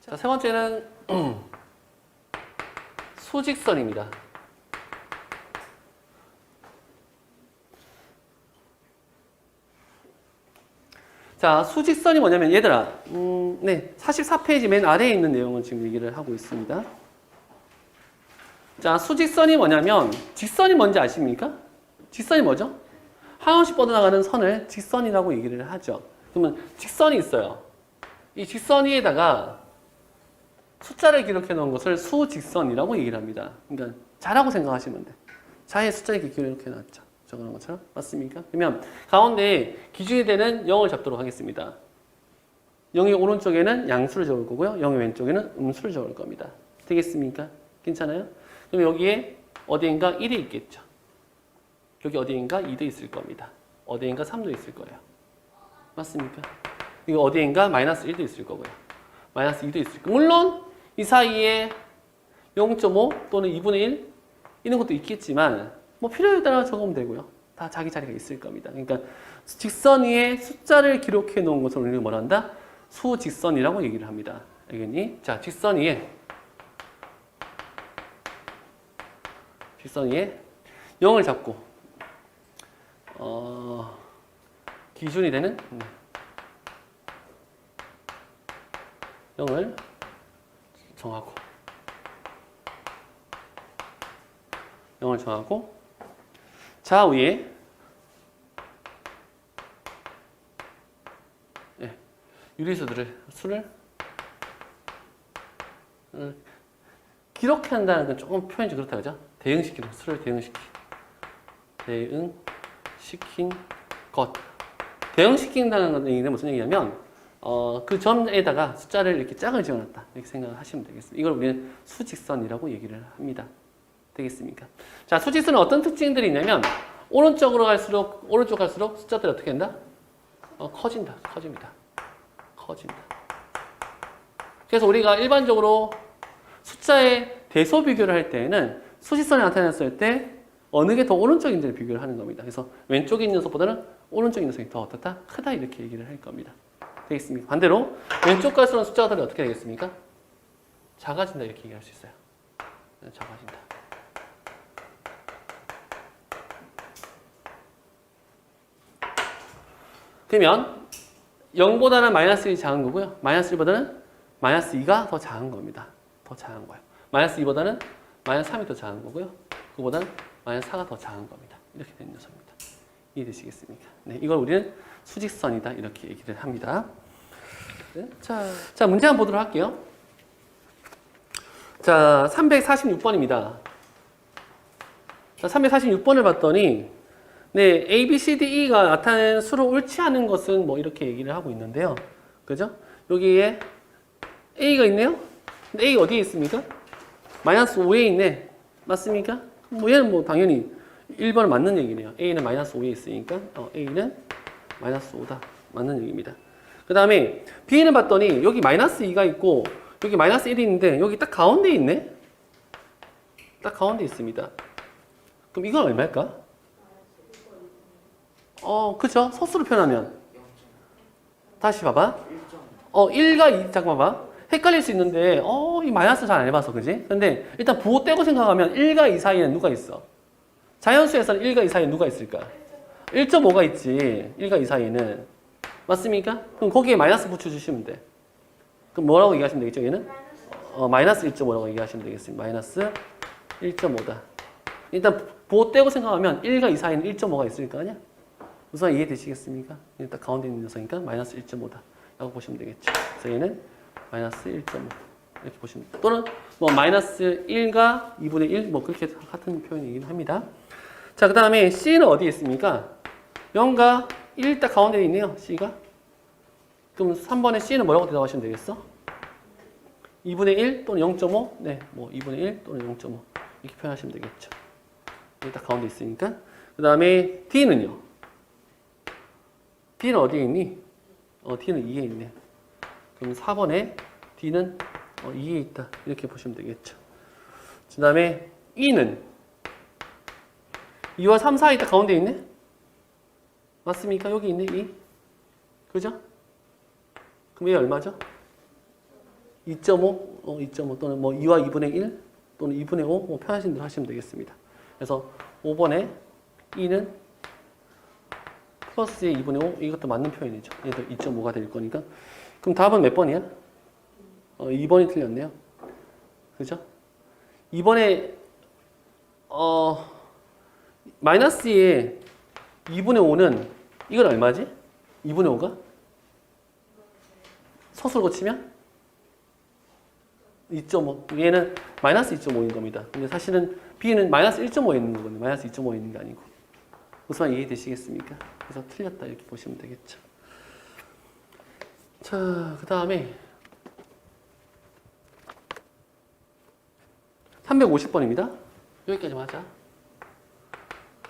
자, 세 번째는 수직선입니다. 자, 수직선이 뭐냐면 얘들아, 44페이지 맨 아래에 있는 내용은 지금 얘기를 하고 있습니다. 자, 수직선이 뭐냐면 직선이 뭔지 아십니까? 직선이 뭐죠? 한없이 뻗어나가는 선을 직선이라고 얘기를 하죠. 그러면 직선이 있어요. 이 직선 위에다가 숫자를 기록해 놓은 것을 수직선이라고 얘기를 합니다. 그러니까 자라고 생각하시면 돼. 자의 숫자를 이렇게 기록해 놨죠. 적어놓은 것처럼. 맞습니까? 그러면 가운데 기준이 되는 0을 잡도록 하겠습니다. 0의 오른쪽에는 양수를 적을 거고요. 0의 왼쪽에는 음수를 적을 겁니다. 되겠습니까? 괜찮아요? 그럼 여기에 어디인가 1이 있겠죠. 여기 어디인가 2도 있을 겁니다. 어디인가 3도 있을 거예요. 맞습니까? 이거 어디인가 마이너스 1도 있을 거고요. 마이너스 2도 있을 거고. 물론 이 사이에 0.5 또는 2분의 1 이런 것도 있겠지만 필요에 따라 적으면 되고요. 다 자기 자리가 있을 겁니다. 그러니까 직선 위에 숫자를 기록해 놓은 것을 우리는 뭐라 한다? 수직선이라고 얘기를 합니다. 알겠니? 자, 직선 위에 0을 잡고 기준이 되는 0을 정하고 0을 정하고 좌우에 수를 기록한다는 건 조금 표현이 좀 그렇다 그죠? 대응시키는 수를 대응시킨 것. 대응시킨다는 얘기는 무슨 얘기냐면 그 점에다가 숫자를 이렇게 짝을 지어놨다 이렇게 생각하시면 되겠습니다. 이걸 우리는 수직선이라고 얘기를 합니다. 되겠습니까? 자, 수직선은 어떤 특징들이 있냐면 오른쪽 갈수록 숫자들이 어떻게 된다? 커집니다. 그래서 우리가 일반적으로 숫자의 대소 비교를 할 때에는 수직선이 나타났을 때 어느 게 더 오른쪽인지를 비교를 하는 겁니다. 그래서 왼쪽에 있는 녀석보다는 오른쪽에 있는 녀석이 더 어떻다? 크다 이렇게 얘기를 할 겁니다. 되겠습니까? 반대로 왼쪽 갈수록 숫자들이 어떻게 되겠습니까? 작아진다 이렇게 얘기할 수 있어요. 작아진다. 그러면 0보다는 마이너스 1이 작은 거고요. 마이너스 1보다는 마이너스 2가 더 작은 겁니다. 더 작은 거예요. 마이너스 2보다는 마이너스 3이 더 작은 거고요. 그보다는 마이너스 4가 더 작은 겁니다. 이렇게 되는 녀석입니다. 이해되시겠습니까? 네, 이걸 우리는 수직선이다 이렇게 얘기를 합니다. 네, 자, 문제 한번 보도록 할게요. 자, 346번입니다. 자, 346번을 봤더니 네, A, B, C, D, E가 나타낸 수로 옳지 않은 것은 뭐 이렇게 얘기를 하고 있는데요. 그죠? 여기에 A가 있네요. 근데 A 어디에 있습니까? 마이너스 5에 있네. 맞습니까? 뭐 얘는 뭐 당연히 1번은 맞는 얘기네요. A는 마이너스 5에 있으니까 A는 마이너스 5다. 맞는 얘기입니다. 그 다음에 B는 봤더니 여기 마이너스 2가 있고 여기 마이너스 1이 있는데 여기 딱 가운데 있네. 딱 가운데 있습니다. 그럼 이건 얼마일까? 그죠? 소수로 표현하면 다시 봐봐. 1과 2 잠깐 봐봐. 헷갈릴 수 있는데 이 마이너스 잘 안 해봐서 그지? 근데 일단 부호 떼고 생각하면 1과 2 사이에는 누가 있어? 자연수에서는 1과 2 사이에 누가 있을까? 1.5가 있지. 1과 2 사이에는. 맞습니까? 그럼 거기에 마이너스 붙여주시면 돼. 그럼 뭐라고 얘기하시면 되겠죠? 얘는? 마이너스 1.5라고 얘기하시면 되겠습니다. 마이너스 1.5다. 일단 부호 떼고 생각하면 1과 2 사이에는 1.5가 있을 거 아니야? 우선 이해되시겠습니까? 일단 가운데 있는 녀석이니까 마이너스 1.5다 라고 보시면 되겠죠. 그래서 얘는 마이너스 1.5 이렇게 보시면 돼요. 또는 뭐 마이너스 1과 2분의 1 뭐 그렇게 같은 표현이긴 합니다. 자, 그 다음에 C는 어디에 있습니까? 0과 1 딱 가운데 있네요. C가. 그럼 3번에 C는 뭐라고 대답하시면 되겠어? 2분의 1 또는 0.5? 네, 뭐 2분의 1 또는 0.5 이렇게 표현하시면 되겠죠. 여기 딱 가운데 있으니까. 그 다음에 D는요? D는 어디에 있니? D는 2에 있네. 그럼 4번에 D는 2에 있다. 이렇게 보시면 되겠죠. 그 다음에 E는 2와 3 사이 딱 가운데 있네? 맞습니까? 여기 있네, 2. 그죠? 그럼 얘 얼마죠? 2.5? 2.5 또는 뭐 2와 2분의 1 또는 2분의 5 뭐 편하신 대로 하시면 되겠습니다. 그래서 5번에 E는 플러스의 2분의 5 이것도 맞는 표현이죠. 얘도 2.5가 될 거니까. 그럼 답은 몇 번이야? 2번이 틀렸네요. 그죠? 2번에 마이너스 2에 2분의 5는 이건 얼마지? 2분의 5가? 소수로 고치면? 2.5. 얘는 마이너스 2.5인 겁니다. 근데 사실은 B는 마이너스 1.5에 있는 거거든요. 마이너스 2.5에 있는 게 아니고. 우선 이해되시겠습니까? 그래서 틀렸다 이렇게 보시면 되겠죠. 자, 그 다음에 350번입니다. 여기까지만 하자.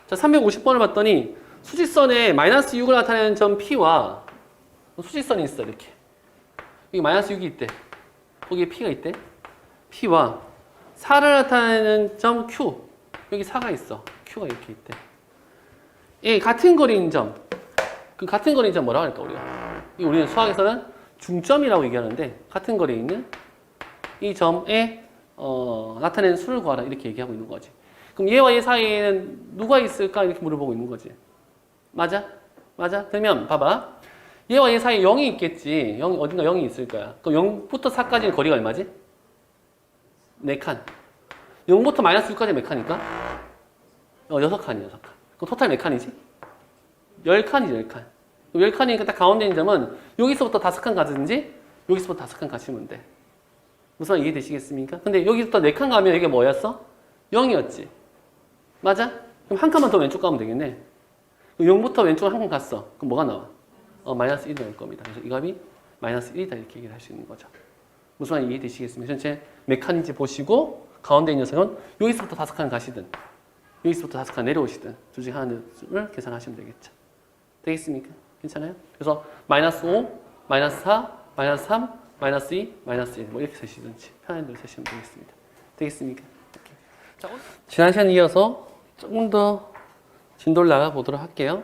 자, 350번을 봤더니 수직선에 마이너스 6을 나타내는 점 P와 수직선이 있어 이렇게. 여기 마이너스 6이 있대. 거기에 P가 있대. P와 4를 나타내는 점 Q. 여기 4가 있어. Q가 이렇게 있대. 예, 같은 거리인 점. 그 같은 거리인 점 뭐라고 할까 우리가? 우리는 수학에서는 중점이라고 얘기하는데 같은 거리에 있는 이 점에 나타내는 수를 구하라 이렇게 얘기하고 있는 거지. 그럼 얘와 얘 사이에는 누가 있을까 이렇게 물어보고 있는 거지. 맞아? 맞아? 그러면 봐봐. 얘와 얘 사이에 0이 있겠지. 0, 어딘가 0이 있을 거야. 그럼 0부터 4까지는 거리가 얼마지? 4칸. 0부터 마이너스 6까지 몇 칸일까? 6칸이야, 6칸. 그럼 토탈 몇 칸이지? 10칸이지, 10칸. 10칸이니까 딱 가운데 있는 점은 여기서부터 5칸 가든지 여기서부터 5칸 가시면 돼. 무슨 말 이해되시겠습니까? 근데 여기부터 4칸 가면 이게 뭐였어? 0이었지. 맞아? 그럼 한 칸만 더 왼쪽 가면 되겠네. 0부터 왼쪽 한 칸 갔어. 그럼 뭐가 나와? 마이너스 1이 나올 겁니다. 그래서 이 값이 마이너스 1이다 이렇게 얘기를 할 수 있는 거죠. 무슨 말 이해되시겠습니까? 전체 몇 칸인지 보시고 가운데 있는 녀석은 여기서부터 5칸 가시든 여기서부터 5칸 내려오시든 둘 중에 하나를 계산하시면 되겠죠. 되겠습니까? 괜찮아요? 그래서 마이너스 5, 마이너스 4, 마이너스 3, 마이너스 2, 마이너스 1 뭐 이렇게 쓰시든지 편한 대로 쓰시면 되겠습니다. 되겠습니까? 자, 지난 시간에 이어서 조금 더 진도를 나가 보도록 할게요.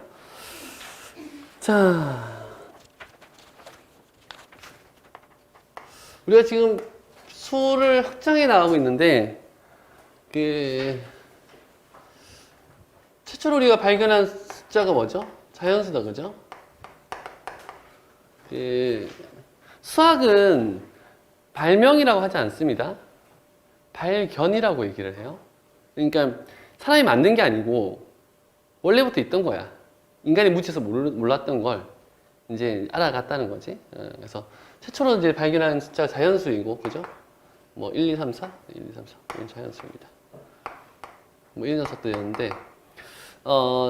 자, 우리가 지금 수를 확장해 나가고 있는데 최초로 우리가 발견한 숫자가 뭐죠? 자연수다, 그죠? 수학은 발명이라고 하지 않습니다. 발견이라고 얘기를 해요. 그러니까 사람이 만든 게 아니고 원래부터 있던 거야. 인간이 무지에서 몰랐던 걸 이제 알아갔다는 거지. 그래서 최초로 이제 발견한 숫자가 자연수이고, 그죠? 뭐 1, 2, 3, 4, 1, 2, 3, 4 이건 자연수입니다. 뭐 이런 녀석들이었는데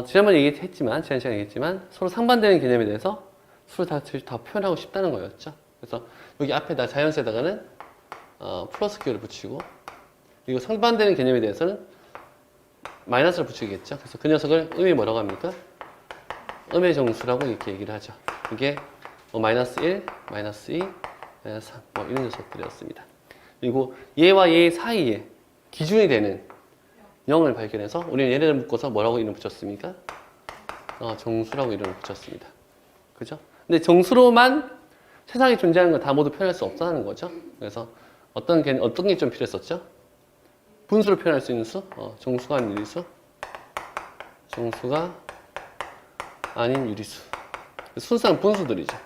지난번에 얘기했지만, 지난 시간에 얘기했지만 서로 상반되는 개념에 대해서 수를 다 표현하고 싶다는 거였죠. 그래서 여기 앞에다 자연수에다가는 플러스 기호를 붙이고, 그리고 상반되는 개념에 대해서는 마이너스를 붙이겠죠. 그래서 그 녀석을 음이 뭐라고 합니까? 음의 정수라고 이렇게 얘기를 하죠. 이게 뭐 마이너스 1, 마이너스 2, 마이너스 3, 뭐 이런 녀석들이었습니다. 그리고 얘와 얘 사이에 기준이 되는 0을 발견해서 우리는 얘네를 묶어서 뭐라고 이름 붙였습니까? 정수라고 이름을 붙였습니다. 그죠? 근데 정수로만 세상에 존재하는 건 다 모두 표현할 수 없다는 거죠. 그래서 어떤 게 좀 필요했었죠? 분수를 표현할 수 있는 수? 정수가 아닌 유리수? 정수가 아닌 유리수. 순수한 분수들이죠.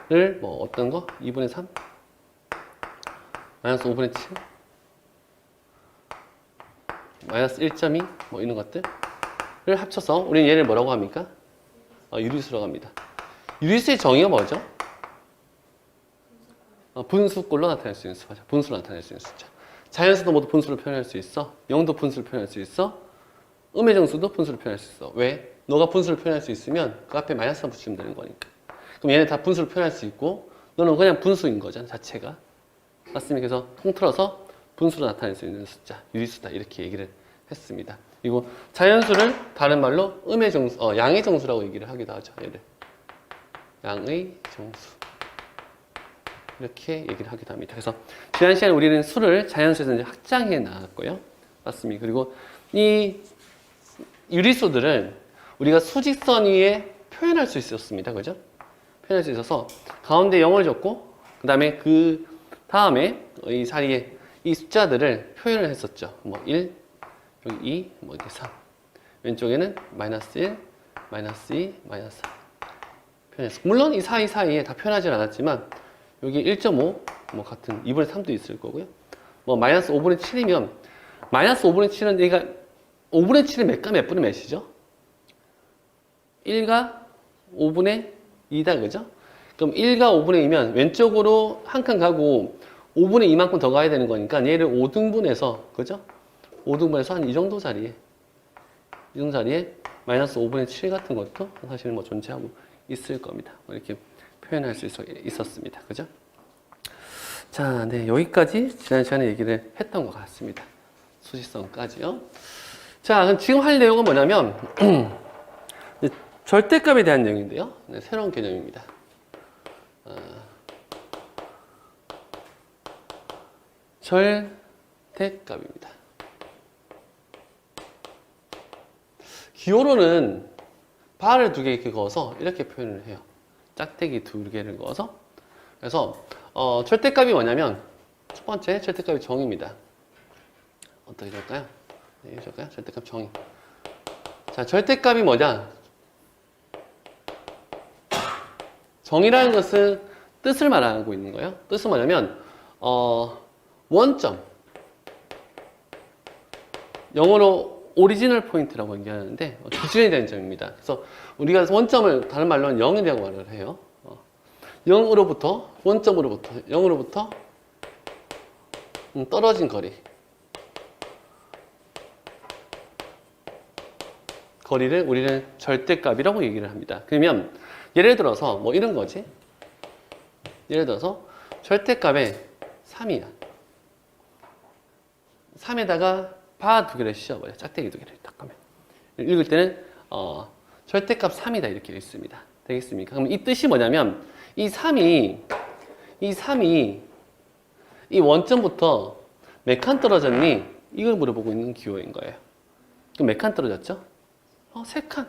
를 뭐 어떤 거? 2분의 3? 마이너스 5분의 7? 마이너스 1.2? 뭐 이런 것들을 합쳐서 우리는 얘를 뭐라고 합니까? 유리수라고 합니다. 유리수의 정의가 뭐죠? 분수꼴로 나타낼 수 있는 수. 맞아. 분수로 나타낼 수 있는 숫자. 자연수도 모두 분수를 표현할 수 있어. 0도 분수를 표현할 수 있어. 음의 정수도 분수를 표현할 수 있어. 왜? 너가 분수를 표현할 수 있으면 그 앞에 마이너스만 붙이면 되는 거니까. 그럼 얘네 다 분수를 표현할 수 있고 너는 그냥 분수인 거잖아, 자체가. 맞습니까? 그래서 통틀어서 분수로 나타낼 수 있는 숫자, 유리수다 이렇게 얘기를 했습니다. 그리고 자연수를 다른 말로 음의 정수, 양의 정수라고 얘기를 하기도 하죠. 얘를 양의 정수 이렇게 얘기를 하기도 합니다. 그래서 지난 시간에 우리는 수를 자연수에서 이제 확장해 나갔고요. 맞습니다. 그리고 이 유리수들을 우리가 수직선 위에 표현할 수 있었습니다. 그죠? 표현할 수 있어서 가운데 0을 줬고 그 다음에 이 사이에 이 숫자들을 표현을 했었죠. 뭐 1, 여기 2, 뭐 이렇게 3. 왼쪽에는 마이너스 1, 마이너스 2, 마이너스 3 표현했어. 물론 이 사이에 다 표현하지 않았지만 여기 1.5, 뭐 같은 2분의 3도 있을 거고요. 뭐 마이너스 5분의 7이면 마이너스 5분의 7은 얘가 5분의 7이 몇 분의 몇이죠? 1가 5분의 2다, 그죠? 그럼 1가 5분의 2면 왼쪽으로 한 칸 가고 5분의 2만큼 더 가야 되는 거니까 얘를 5등분해서, 그죠? 5등분해서 한 이 정도 자리에 마이너스 5분의 7 같은 것도 사실 뭐 존재하고 있을 겁니다. 이렇게 표현할 수 있었습니다. 그죠? 자, 네, 여기까지 지난 시간에 얘기를 했던 것 같습니다. 수직선까지요. 자, 그럼 지금 할 내용은 뭐냐면 절대값에 대한 내용인데요. 네, 새로운 개념입니다. 절대값입니다. 기호로는 바를 2개 이렇게 그어서 이렇게 표현을 해요. 짝대기 2개를 그어서. 그래서 절대값이 뭐냐면 첫 번째 절대값이 정의입니다. 어떻게 될까요? 네, 될까요? 절대값 정의. 자, 절대값이 뭐냐? 정의라는 것은 뜻을 말하고 있는 거예요. 뜻은 뭐냐면 원점, 영어로 오리지널 포인트라고 얘기하는데 기준에 대한 점입니다. 그래서 우리가 원점을 다른 말로는 0이라고 말을 해요. 0으로부터 원점으로부터 0으로부터 떨어진 거리를 우리는 절대값이라고 얘기를 합니다. 그러면 예를 들어서 뭐 이런 거지. 예를 들어서 절대값에 3이야. 3에다가 바 2개를 씌워버려. 짝대기 2개를 딱 하면. 읽을 때는 절대값 3이다 이렇게 읽습니다. 되겠습니까? 그럼 이 뜻이 뭐냐면 이 3이 이 원점부터 몇 칸 떨어졌니? 이걸 물어보고 있는 기호인 거예요. 그럼 몇 칸 떨어졌죠? 3칸.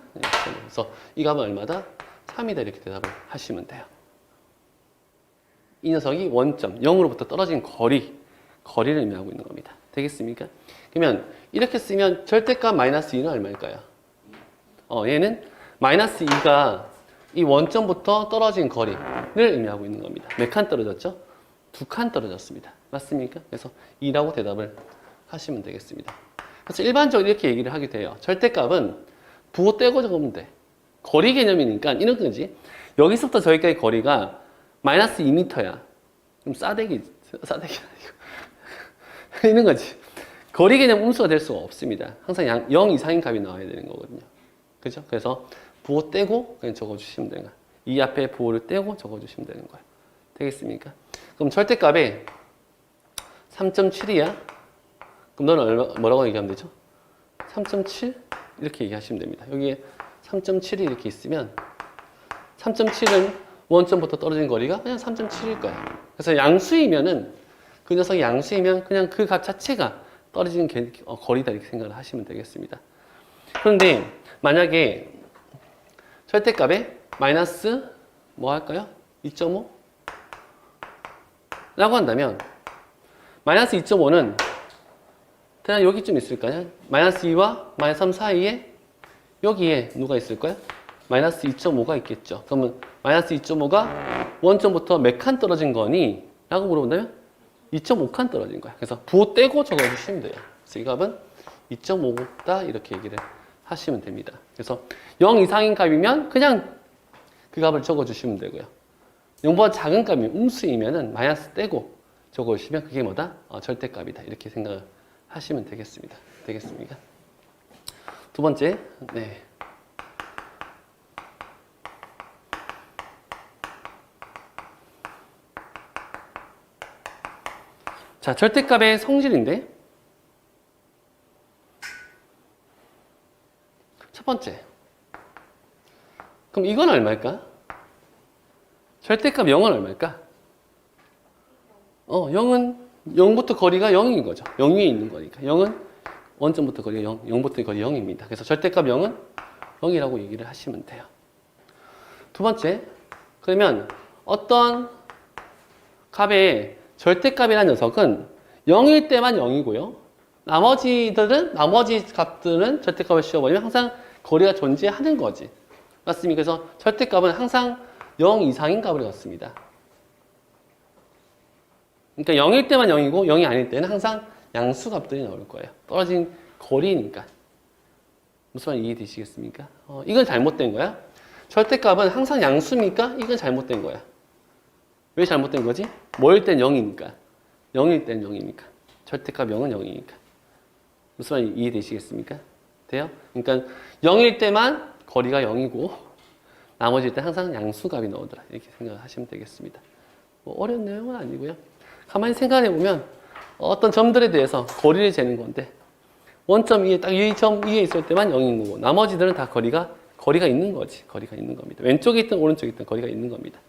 그래서 이 값은 얼마다? 3이다 이렇게 대답을 하시면 돼요. 이 녀석이 원점, 0으로부터 떨어진 거리를 의미하고 있는 겁니다. 되겠습니까? 그러면 이렇게 쓰면 절대값 마이너스 2는 얼마일까요? 얘는 마이너스 2가 이 원점부터 떨어진 거리를 의미하고 있는 겁니다. 몇 칸 떨어졌죠? 2칸 떨어졌습니다. 맞습니까? 그래서 2라고 대답을 하시면 되겠습니다. 그래서 일반적으로 이렇게 얘기를 하게 돼요. 절대값은 부호 떼고 적으면 돼. 거리 개념이니까 이런 거지. 여기서부터 저기까지 거리가 마이너스 2m야. 그럼 싸대기 아니고 이런 거지. 거리 개념 음수가 될 수가 없습니다. 항상 0 이상인 값이 나와야 되는 거거든요. 그죠? 그래서 부호 떼고 그냥 적어주시면 되는 거야. 이 앞에 부호를 떼고 적어주시면 되는 거야. 되겠습니까? 그럼 절대값에 3.7이야. 그럼 너는 뭐라고 얘기하면 되죠? 3.7? 이렇게 얘기하시면 됩니다. 여기에 3.7이 이렇게 있으면 3.7은 원점부터 떨어진 거리가 그냥 3.7일 거야. 그래서 양수이면은 그 녀석이 양수이면 그냥 그 값 자체가 떨어지는 거리다 이렇게 생각을 하시면 되겠습니다. 그런데 만약에 절대값에 마이너스 뭐 할까요? 2.5? 라고 한다면 마이너스 2.5는 그냥 여기쯤 있을까요? 마이너스 2와 마이너스 3 사이에 여기에 누가 있을까요? 마이너스 2.5가 있겠죠. 그러면 마이너스 2.5가 원점부터 몇 칸 떨어진 거니? 라고 물어본다면 2.5칸 떨어진 거야. 그래서 부호 떼고 적어주시면 돼요. 그래서 이 값은 2.5다 이렇게 얘기를 하시면 됩니다. 그래서 0 이상인 값이면 그냥 그 값을 적어주시면 되고요. 0보다 작은 값이 음수이면은 마이너스 떼고 적어주시면 그게 뭐다? 절대값이다. 이렇게 생각을 하시면 되겠습니다. 되겠습니까? 두 번째, 네. 자, 절대값의 성질인데 첫 번째. 그럼 이건 얼마일까? 절대값 0은 얼마일까? 0은 0부터 거리가 0인 거죠. 0 위에 있는 거니까. 0은 원점부터 거리가 0부터 거리 0입니다. 그래서 절대값 0은 0이라고 얘기를 하시면 돼요. 두 번째, 그러면 어떤 값의 절대값이라는 녀석은 0일 때만 0이고요. 나머지 값들은 절대값을 씌워버리면 항상 거리가 존재하는 거지. 맞습니까? 그래서 절대값은 항상 0 이상인 값을 갖습니다. 그러니까 0일 때만 0이고 0이 아닐 때는 항상 양수 값들이 나올 거예요. 떨어진 거리니까. 무슨 말 이해되시겠습니까? 이건 잘못된 거야. 절대값은 항상 양수입니까? 이건 잘못된 거야. 왜 잘못된 거지? 뭐일 땐 0이니까. 0일 땐 0이니까. 절대값 0은 0이니까. 무슨 말 이해되시겠습니까? 돼요? 그러니까 0일 때만 거리가 0이고 나머지 때 항상 양수값이 나오더라. 이렇게 생각하시면 되겠습니다. 뭐 어려운 내용은 아니고요. 가만히 생각해 보면 어떤 점들에 대해서 거리를 재는 건데 원점 위에 딱 이 점 위에 있을 때만 0인 거고 나머지들은 다 거리가 있는 거지. 거리가 있는 겁니다. 왼쪽에 있든 오른쪽에 있든 거리가 있는 겁니다.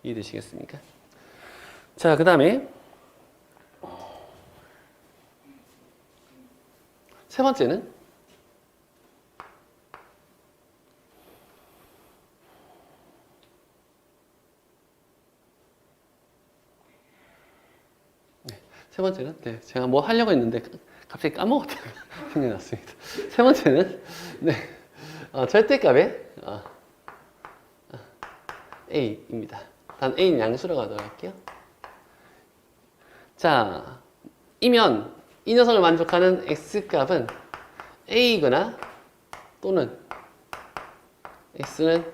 이해되시겠습니까? 자, 그 다음에 세 번째는 세 번째는 제가 뭐 하려고 했는데 갑자기 까먹었다가 생각이 났습니다. 세 번째는 절대값의 A입니다. 단 A는 양수라고 하도록 할게요. 자, 이면 이 녀석을 만족하는 X값은 A이거나 또는 X는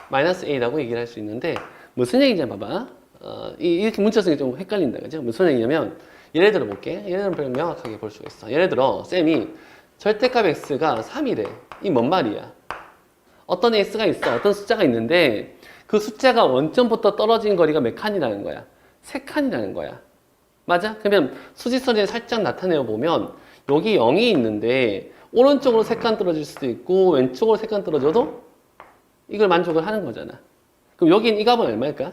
마이너스 A라고 얘기를 할 수 있는데 무슨 얘기인지 봐봐. 이렇게 문자 쓰기 좀 헷갈린다. 그죠? 무슨 얘기냐면 예를 들어 볼게. 예를 들면 명확하게 볼 수가 있어. 예를 들어 쌤이 절대값 X가 3이래. 이 뭔 말이야? 어떤 X가 있어. 어떤 숫자가 있는데 그 숫자가 원점부터 떨어진 거리가 몇 칸이라는 거야? 3칸이라는 거야. 맞아? 그러면 수직선에 살짝 나타내어 보면 여기 0이 있는데 오른쪽으로 3칸 떨어질 수도 있고 왼쪽으로 3칸 떨어져도 이걸 만족을 하는 거잖아. 그럼 여긴 이 값은 얼마일까?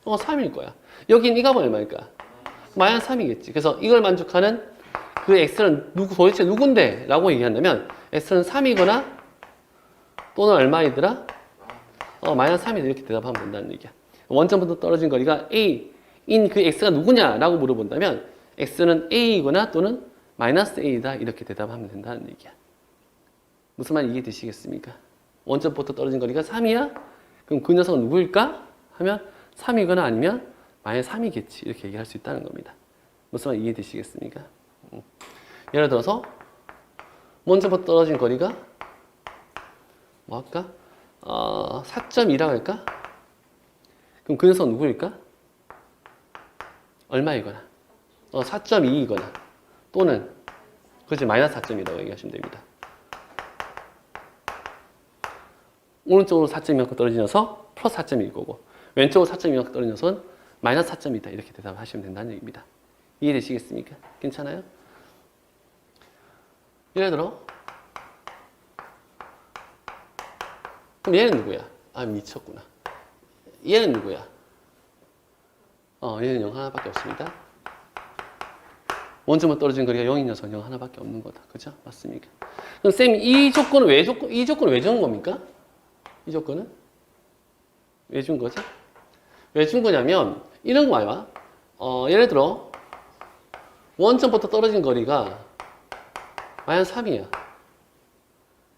3일 거야. 여긴 이 값은 얼마일까? 마이너스 3이겠지. 그래서 이걸 만족하는 그 x는 도대체 누군데? 라고 얘기한다면 x는 3이거나 또는 얼마이더라? 마이너스 3이다. 이렇게 대답하면 된다는 얘기야. 원점부터 떨어진 거리가 a인 그 x가 누구냐? 라고 물어본다면 x는 a이거나 또는 마이너스 a다. 이렇게 대답하면 된다는 얘기야. 무슨 말 이해되시겠습니까? 원점부터 떨어진 거리가 3이야? 그럼 그 녀석은 누구일까? 하면 3이거나 아니면 마이너스 3이겠지. 이렇게 얘기할 수 있다는 겁니다. 무슨 말 이해되시겠습니까? 예를 들어서 먼저부터 떨어진 거리가 뭐 할까? 4.2라고 할까? 그럼 그 녀석은 누구일까? 얼마이거나 4.2이거나 또는 그렇지 마이너스 4.2라고 얘기하시면 됩니다. 오른쪽으로 4.2만큼 떨어진 녀석 플러스 4.2일 거고 왼쪽으로 4.2만큼 떨어진 녀석은 마이너스 4.2다 이렇게 대답하시면 된다는 얘기입니다. 이해되시겠습니까? 괜찮아요? 예를 들어 그럼 얘는 누구야? 아 미쳤구나. 얘는 누구야? 얘는 0 하나밖에 없습니다. 원점은 떨어진 거리가 0인 녀석 0 하나밖에 없는 거다. 그죠? 맞습니까? 그럼 쌤, 이 조건은 왜 준 겁니까? 이 조건은? 왜 준 거지? 왜 준 거냐면, 이런 거 봐봐. 예를 들어, 원점부터 떨어진 거리가 마이너스 3이야.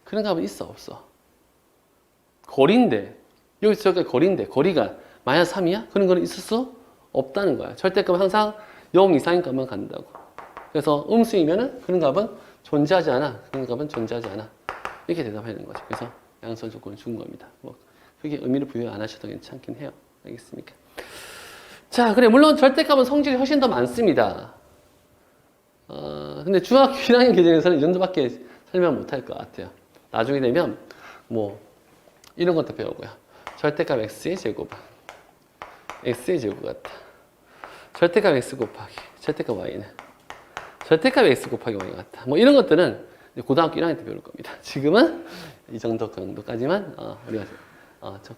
그런 값은 있어, 없어? 거리인데, 여기서 저기까지 거리인데, 거리가 마이너스 3이야? 그런 거는 있을 수 없다는 거야. 절대값은 항상 0 이상인 값만 간다고. 그래서 음수이면은 그런 값은 존재하지 않아. 그런 값은 존재하지 않아. 이렇게 대답해야 되는 거죠. 그래서 양선 조건을 준 겁니다. 뭐 크게 의미를 부여 안 하셔도 괜찮긴 해요. 알겠습니까? 자, 그래 물론 절대값은 성질이 훨씬 더 많습니다. 근데 중학교 1학년 계정에서는 이 정도밖에 설명 못 할 것 같아요. 나중에 되면 뭐 이런 것도 배우고요. 절대값 x의 제곱, x의 제곱 같다. 절대값 x 곱하기 절대값 y는 절대값 x 곱하기 y 같다. 뭐 이런 것들은 고등학교 1학년 때 배울 겁니다. 지금은 이 정도까지만 우리가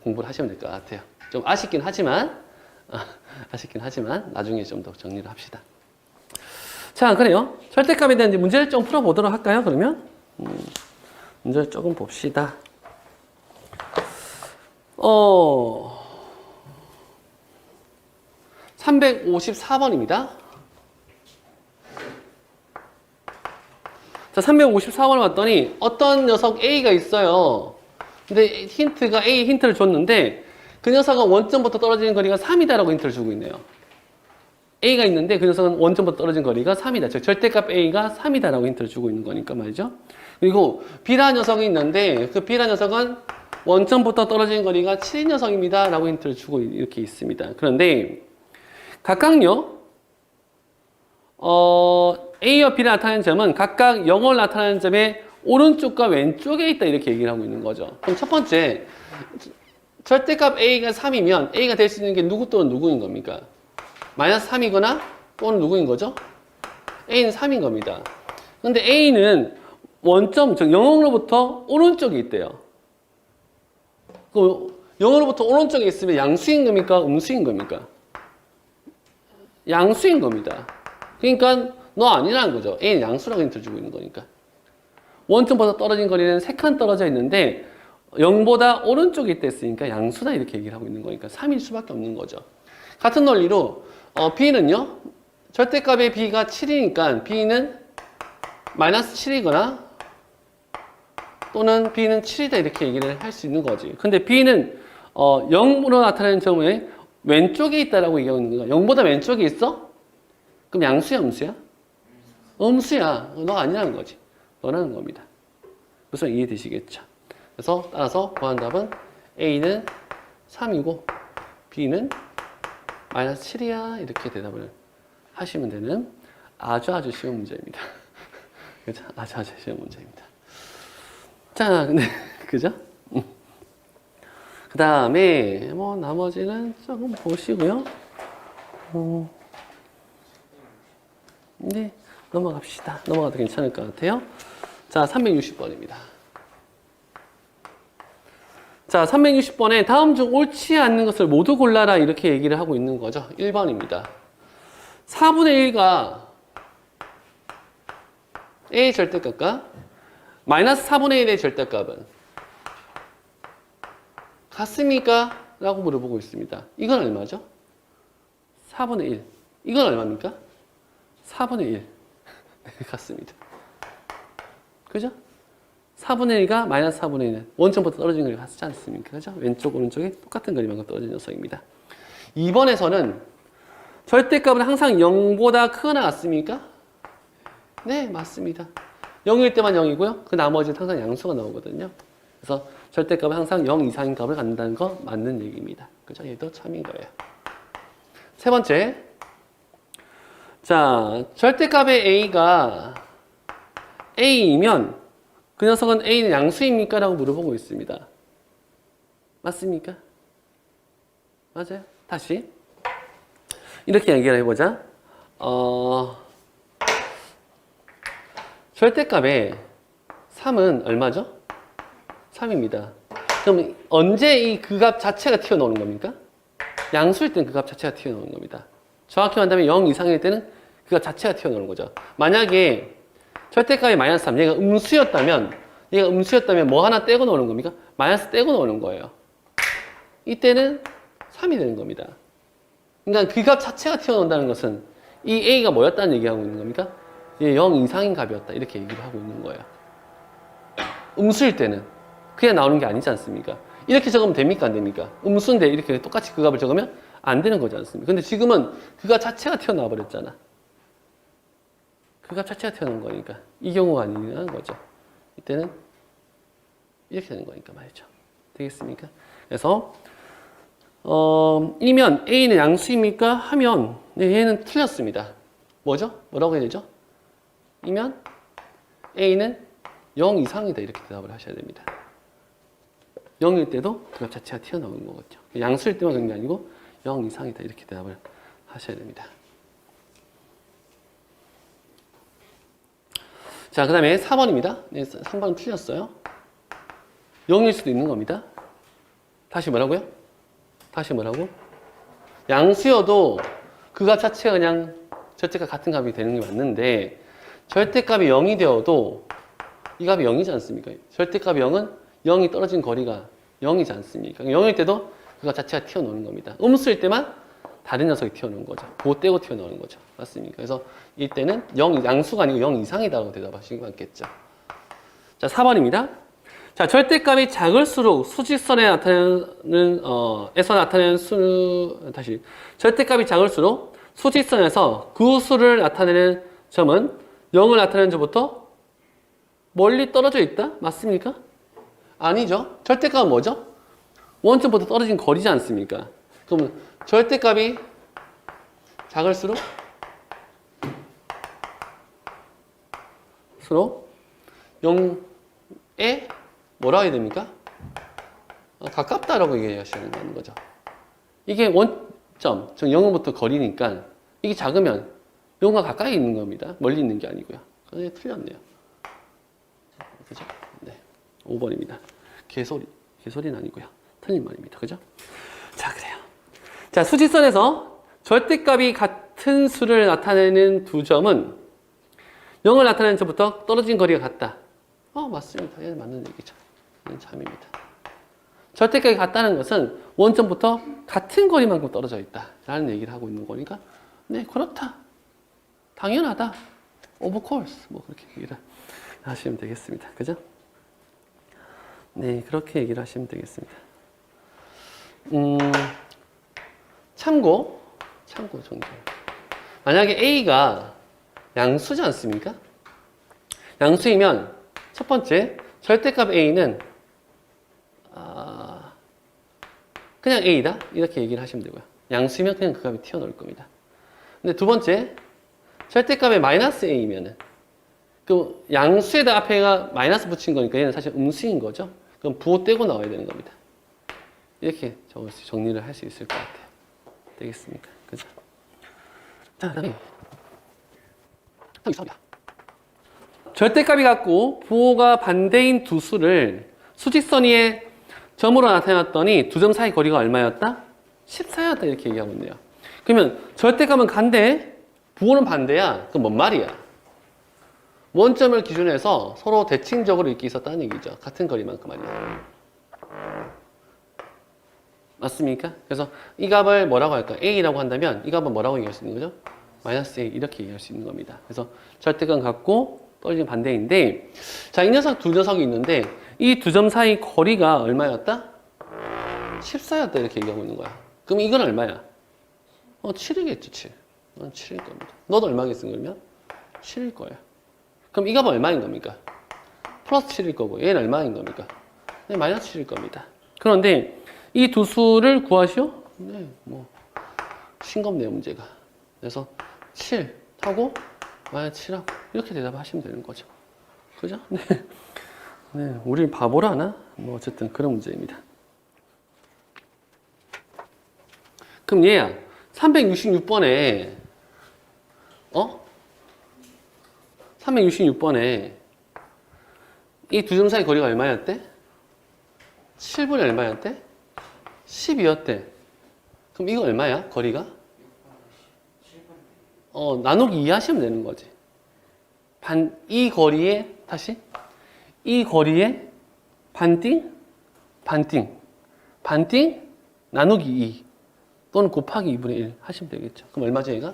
공부를 하시면 될 것 같아요. 좀 아쉽긴 하지만 나중에 좀 더 정리를 합시다. 자, 그래요. 절대값에 대한 이제 문제를 좀 풀어보도록 할까요? 그러면 문제를 조금 봅시다. 354번입니다. 자, 354번을 봤더니 어떤 녀석 A가 있어요. 근데 A 힌트를 줬는데 그 녀석은 원점부터 떨어지는 거리가 3이다라고 힌트를 주고 있네요. A가 있는데 그 녀석은 원점부터 떨어진 거리가 3이다. 즉 절대값 A가 3이다라고 힌트를 주고 있는 거니까 말이죠. 그리고 B라는 녀석이 있는데 그 B라는 녀석은 원점부터 떨어진 거리가 7인 녀석입니다. 라고 힌트를 주고 이렇게 있습니다. 그런데 각각요. A와 B를 나타내는 점은 각각 0을 나타내는 점의 오른쪽과 왼쪽에 있다 이렇게 얘기를 하고 있는 거죠. 그럼 첫 번째 절대값 A가 3이면 A가 될 수 있는 게 누구 또는 누구인 겁니까? 마이너스 3이거나 또는 누구인 거죠? A는 3인 겁니다. 근데 A는 원점, 즉 0으로부터 오른쪽에 있대요. 그 0으로부터 오른쪽에 있으면 양수인 겁니까? 음수인 겁니까? 양수인 겁니다. 그러니까 너 아니라는 거죠. A는 양수라고 힌트를 주고 있는 거니까. 원점보다 떨어진 거리는 3칸 떨어져 있는데 0보다 오른쪽에 있다 했으니까 양수다 이렇게 얘기를 하고 있는 거니까 3일 수밖에 없는 거죠. 같은 논리로 B는요. 절대값의 B가 7이니까 B는 마이너스 7이거나 또는 B는 7이다 이렇게 얘기를 할 수 있는 거지. 근데 B는 0으로 나타나는 점에 왼쪽에 있다라고 얘기하고 있는 거야. 0보다 왼쪽에 있어? 그럼 양수야, 음수야? 음수야. 너 아니라는 거지. 너라는 겁니다. 무슨 이해되시겠죠? 그래서 따라서 구한 답은 A는 3이고 B는 마이너스 7이야. 이렇게 대답을 하시면 되는 아주 쉬운 문제입니다. 그죠? 아주 쉬운 문제입니다. 자, 근데 그죠? 그 다음에 뭐 나머지는 조금 보시고요. 네, 넘어갑시다. 넘어가도 괜찮을 것 같아요. 자, 360번입니다. 자, 360번에 다음 중 옳지 않는 것을 모두 골라라 이렇게 얘기를 하고 있는 거죠. 1번입니다. 4분의 1과 A의 절대값과 마이너스 4분의 1의 절대값은 같습니까? 라고 물어보고 있습니다. 이건 얼마죠? 4분의 1. 이건 얼마입니까? 4분의 1. 네, 같습니다. 그죠? 4분의 1과 마이너스 4분의 1은 원점부터 떨어지는 거리가 같지 않습니까? 그죠? 왼쪽, 오른쪽이 똑같은 거리만큼 떨어진 녀석입니다. 2번에서는 절대값은 항상 0보다 크거나 같습니까? 네, 맞습니다. 0일 때만 0이고요. 그 나머지는 항상 양수가 나오거든요. 그래서 절대값은 항상 0 이상인 값을 갖는다는 거 맞는 얘기입니다. 그죠? 얘도 참인 거예요. 세 번째. 자, 절대값의 A가 A이면 그 녀석은 A는 양수입니까? 라고 물어보고 있습니다. 맞습니까? 맞아요. 다시. 이렇게 얘기를 해보자. 절대값의 3은 얼마죠? 3입니다. 그럼 언제 이 그 값 자체가 튀어나오는 겁니까? 양수일 때는 그 값 자체가 튀어나오는 겁니다. 정확히 말하면 0 이상일 때는 그 값 자체가 튀어나오는 거죠. 만약에 절대값이 마이너스 3, 얘가 음수였다면 뭐 하나 떼고 나오는 겁니까? 마이너스 떼고 나오는 거예요. 이때는 3이 되는 겁니다. 그러니까 그 값 자체가 튀어나온다는 것은 이 A가 뭐였다는 얘기하고 있는 겁니까? 0 이상인 값이었다. 이렇게 얘기를 하고 있는 거예요. 음수일 때는 그냥 나오는 게 아니지 않습니까? 이렇게 적으면 됩니까? 안 됩니까? 음수인데 이렇게 똑같이 그 값을 적으면 안 되는 거지 않습니까? 근데 지금은 그 값 자체가 튀어나와 버렸잖아. 그 값 자체가 튀어나온 거니까 이 경우가 아니라는 거죠. 이때는 이렇게 되는 거니까 말이죠. 되겠습니까? 그래서 이면 A는 양수입니까? 하면 네, 얘는 틀렸습니다. 뭐죠? 뭐라고 해야 되죠? 이면 A는 0 이상이다. 이렇게 대답을 하셔야 됩니다. 0일 때도 그 값 자체가 튀어나오는 거겠죠. 양수일 때만 그런 게 아니고 0 이상이다. 이렇게 대답을 하셔야 됩니다. 자, 그 다음에 4번입니다. 네, 3번은 틀렸어요. 0일 수도 있는 겁니다. 다시 뭐라고요? 다시 뭐라고? 양수여도 그 값 자체가 그냥 절대값 같은 값이 되는 게 맞는데 절대값이 0이 되어도 이 값이 0이지 않습니까? 절대값이 0은 0이 떨어진 거리가 0이지 않습니까? 0일 때도 그 값 자체가 튀어나오는 겁니다. 음수일 때만 다른 녀석이 튀어나오는 거죠. 그거 떼고 튀어나오는 거죠. 맞습니까? 그래서 이때는 0, 양수가 아니고 0 이상이다라고 대답하시는 게 맞겠죠. 자, 4번입니다. 자, 절대값이 작을수록 수직선에 나타내는, 에서 나타내는 다시. 절대값이 작을수록 수직선에서 그 수를 나타내는 점은 0을 나타내는 점부터 멀리 떨어져 있다? 맞습니까? 아니죠. 절대값은 뭐죠? 원점부터 떨어진 거리지 않습니까? 그러면 절대값이 작을수록 수록 0에 뭐라 해야 됩니까? 가깝다라고 얘기하시는 거죠. 이게 원점, 즉 0으로부터 거리니까 이게 작으면 0과 가까이 있는 겁니다. 멀리 있는 게 아니고요. 그게 틀렸네요. 그죠? 네. 5번입니다. 개소리는 아니고요. 틀린 말입니다. 그죠? 자, 그래요. 자, 수직선에서 절대값이 같은 수를 나타내는 두 점은 0을 나타내는 점부터 떨어진 거리가 같다. 맞습니다. 얘는 맞는 얘기죠. 얘는 참입니다. 절대값이 같다는 것은 원점부터 같은 거리만큼 떨어져 있다. 라는 얘기를 하고 있는 거니까, 네, 그렇다. 당연하다. Of course. 뭐, 그렇게 얘기를 하시면 되겠습니다. 그죠? 네, 그렇게 얘기를 하시면 되겠습니다. 참고 정도. 만약에 A가 양수지 않습니까? 양수이면 첫 번째 절대값 A는 그냥 A다 이렇게 얘기를 하시면 되고요. 양수이면 그냥 그 값이 튀어나올 겁니다. 근데 두 번째 절대값의 마이너스 A면은 그 양수에다 앞에가 마이너스 붙인 거니까 얘는 사실 음수인 거죠. 그럼 부호 떼고 나와야 되는 겁니다. 이렇게 정리를 할 수 있을 것 같아요. 되겠습니까? 그죠? 자, 그다음에 절대값이 같고 부호가 반대인 두 수를 수직선 위에 점으로 나타났더니 두 점 사이 거리가 얼마였다? 14였다 이렇게 얘기하고 있네요. 그러면 절대값은 간대, 부호는 반대야. 그럼 뭔 말이야? 원점을 기준으로 해서 서로 대칭적으로 이렇게 있었다는 얘기죠. 같은 거리만큼 아니야. 맞습니까? 그래서 이 값을 뭐라고 할까? A라고 한다면 이 값은 뭐라고 얘기할 수 있는 거죠? 마이너스 A 이렇게 얘기할 수 있는 겁니다. 그래서 절대값 같고 떨어지는 반대인데, 자, 이 녀석 두 녀석이 있는데 이 두 점 사이 거리가 얼마였다? 14였다 이렇게 얘기하고 있는 거야. 그럼 이건 얼마야? 7이겠지, 7. 7일 겁니다. 너도 얼마겠어, 그러면? 7일 거예요. 그럼 이 값은 얼마인 겁니까? 플러스 7일 거고, 얘는 얼마인 겁니까? 네, 마이너스 7일 겁니다. 그런데 이 두 수를 구하시오? 네, 뭐 싱겁네요, 문제가. 그래서 7 하고 마이너스 7하고 이렇게 대답하시면 되는 거죠. 그죠? 네. 네, 우리 바보라나? 뭐 어쨌든 그런 문제입니다. 그럼 얘야, 366번에 366번에 이 두 점 사이 거리가 얼마였대? 7분의 얼마였대? 12였대. 그럼 이거 얼마야? 거리가? 나누기 2 하시면 되는 거지. 이 거리에 다시 이 거리에 반띵 나누기 2 또는 곱하기 2분의 1 하시면 되겠죠. 그럼 얼마죠 얘가?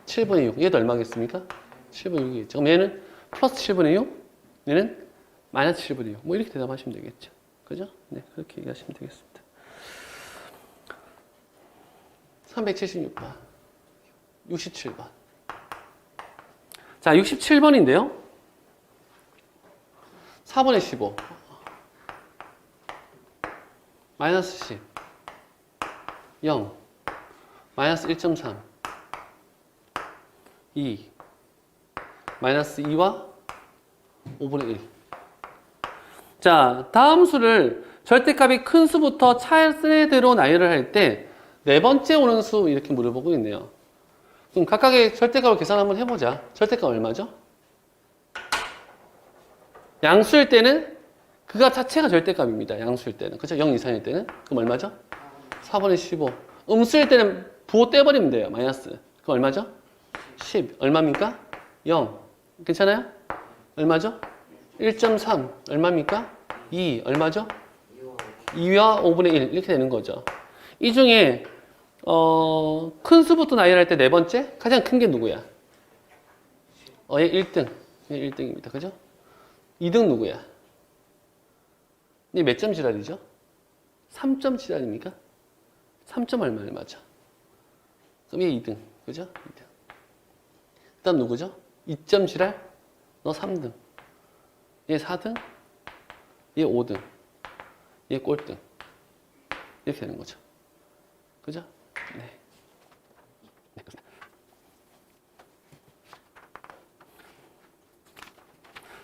7분의 6. 얘도 얼마겠습니까? 7분의 6이겠죠. 그럼 얘는 플러스 7분의 6, 얘는 마이너스 7분의 6. 뭐 이렇게 대답하시면 되겠죠. 그죠? 네, 그렇게 얘기하시면 되겠습니다. 376번, 67번. 자, 67번인데요. 4분의 15, 마이너스 10, 0, 마이너스 1.3, 2, 마이너스 2와 5분의 1. 자, 다음 수를 절대값이 큰 수부터 차례대로 나열을 할 때 네 번째 오는 수 이렇게 물어보고 있네요. 그럼 각각의 절대값을 계산 한번 해보자. 절대값 얼마죠? 양수일 때는 그가 자체가 절대값입니다. 양수일 때는. 그렇죠? 0 이상일 때는. 그럼 얼마죠? 4분의 15. 음수일 때는 부호 떼버리면 돼요. 마이너스. 그럼 얼마죠? 10. 얼마입니까? 0. 괜찮아요? 얼마죠? 1.3. 얼마입니까? 2. 얼마죠? 2와 5분의 1. 이렇게 되는 거죠. 이 중에 큰 수부터 나열할 때 네 번째 가장 큰 게 누구야? 얘 1등. 얘 1등입니다. 그죠? 2등 누구야? 얘 몇 점 지랄이죠? 3점 지랄입니까? 3점 얼마죠? 그럼 얘 2등. 그죠? 2등. 그 다음 누구죠? 2점 지랄? 너 3등. 얘 4등? 얘 5등. 얘 꼴등. 이렇게 되는 거죠. 그죠? 네. 네, 그렇습니다.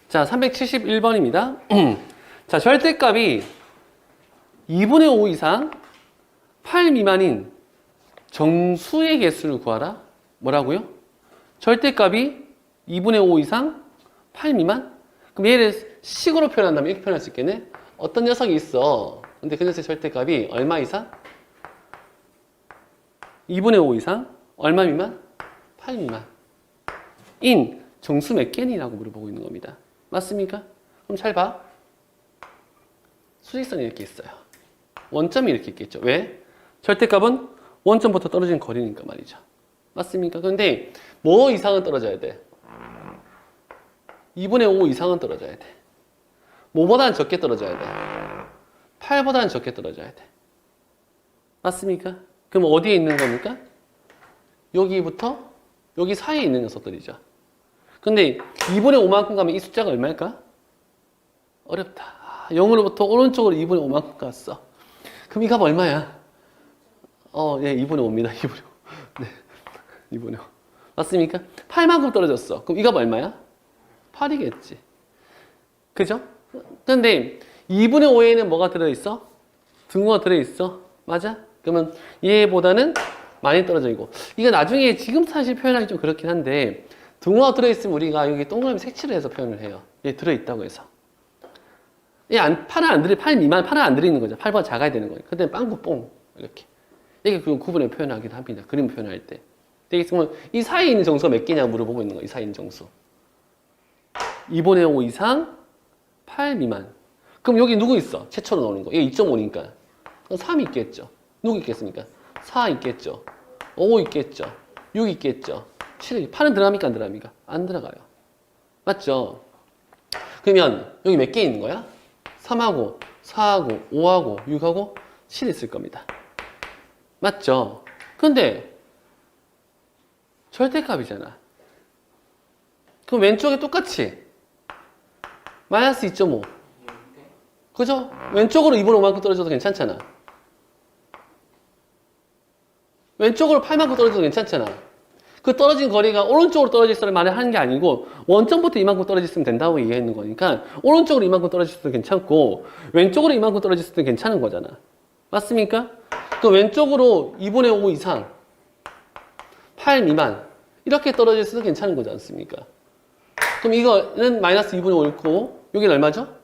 자, 371번입니다. 자, 절대값이 2분의 5 이상 8 미만인 정수의 개수를 구하라. 뭐라고요? 절대값이 2분의 5 이상 8 미만? 그럼 얘를 식으로 표현한다면 이렇게 표현할 수 있겠네. 어떤 녀석이 있어. 근데 그 녀석의 절대값이 얼마 이상? 2분의 5 이상? 얼마 미만? 8 미만. 인 정수 몇 개니라고 물어보고 있는 겁니다. 맞습니까? 그럼 잘 봐. 수직선이 이렇게 있어요. 원점이 이렇게 있겠죠. 왜? 절대값은 원점부터 떨어지는 거리니까 말이죠. 맞습니까? 그런데 뭐 이상은 떨어져야 돼? 2분의 5 이상은 떨어져야 돼. 뭐보다는 적게 떨어져야 돼? 8보다는 적게 떨어져야 돼. 맞습니까? 그럼 어디에 있는 겁니까? 여기부터 여기 사이에 있는 녀석들이죠. 근데 2분의 5만큼 가면 이 숫자가 얼마일까? 어렵다. 0으로부터 오른쪽으로 2분의 5만큼 갔어. 그럼 이 값 얼마야? 예, 2분의 5입니다. 2분의 5. 네. 2분의 5. 맞습니까? 8만큼 떨어졌어. 그럼 이 값 얼마야? 8이겠지. 그죠? 근데 2분의 5에는 뭐가 들어있어? 등호가 들어있어. 맞아? 그러면 얘보다는 많이 떨어져 있고. 이거 나중에 지금 사실 표현하기 좀 그렇긴 한데 등호가 들어있으면 우리가 여기 동그라미 색칠을 해서 표현을 해요. 얘 들어있다고 해서. 팔 미만, 8은 안 들어있는 거죠. 8보다 작아야 되는 거예요. 그때 빵꾸 뽕. 이렇게. 이게 그 구분을 표현하기도 합니다. 그림 표현할 때. 그러면 이 사이에 있는 정수가 몇 개냐 물어보고 있는 거예요. 이 사이에 있는 정수. 2분의 5 이상 8 미만. 그럼 여기 누구 있어? 최초로 나오는 거. 얘 2.5니까. 3 있겠죠. 누구 있겠습니까? 4 있겠죠. 5 있겠죠. 6 있겠죠. 7, 8은 들어갑니까? 안 들어갑니까? 안 들어가요. 맞죠? 그러면 여기 몇 개 있는 거야? 3하고 4하고 5하고 6하고 7 있을 겁니다. 맞죠? 근데 절대값이잖아. 그럼 왼쪽에 똑같이 마이너스 2.5. 그죠? 왼쪽으로 2분의 5만큼 떨어져도 괜찮잖아. 왼쪽으로 8만큼 떨어져도 괜찮잖아. 그 떨어진 거리가 오른쪽으로 떨어질 말을 하는 게 아니고 원점부터 이만큼 떨어졌으면 된다고 얘기하는 거니까 오른쪽으로 이만큼 떨어졌을 때 괜찮고 왼쪽으로 이만큼 떨어졌을 때 괜찮은 거잖아. 맞습니까? 그 왼쪽으로 2분의 5 이상 8 미만 이렇게 떨어질 때도 괜찮은 거지 않습니까? 그럼 이거는 마이너스 2분의 5일 거고 여기는 얼마죠?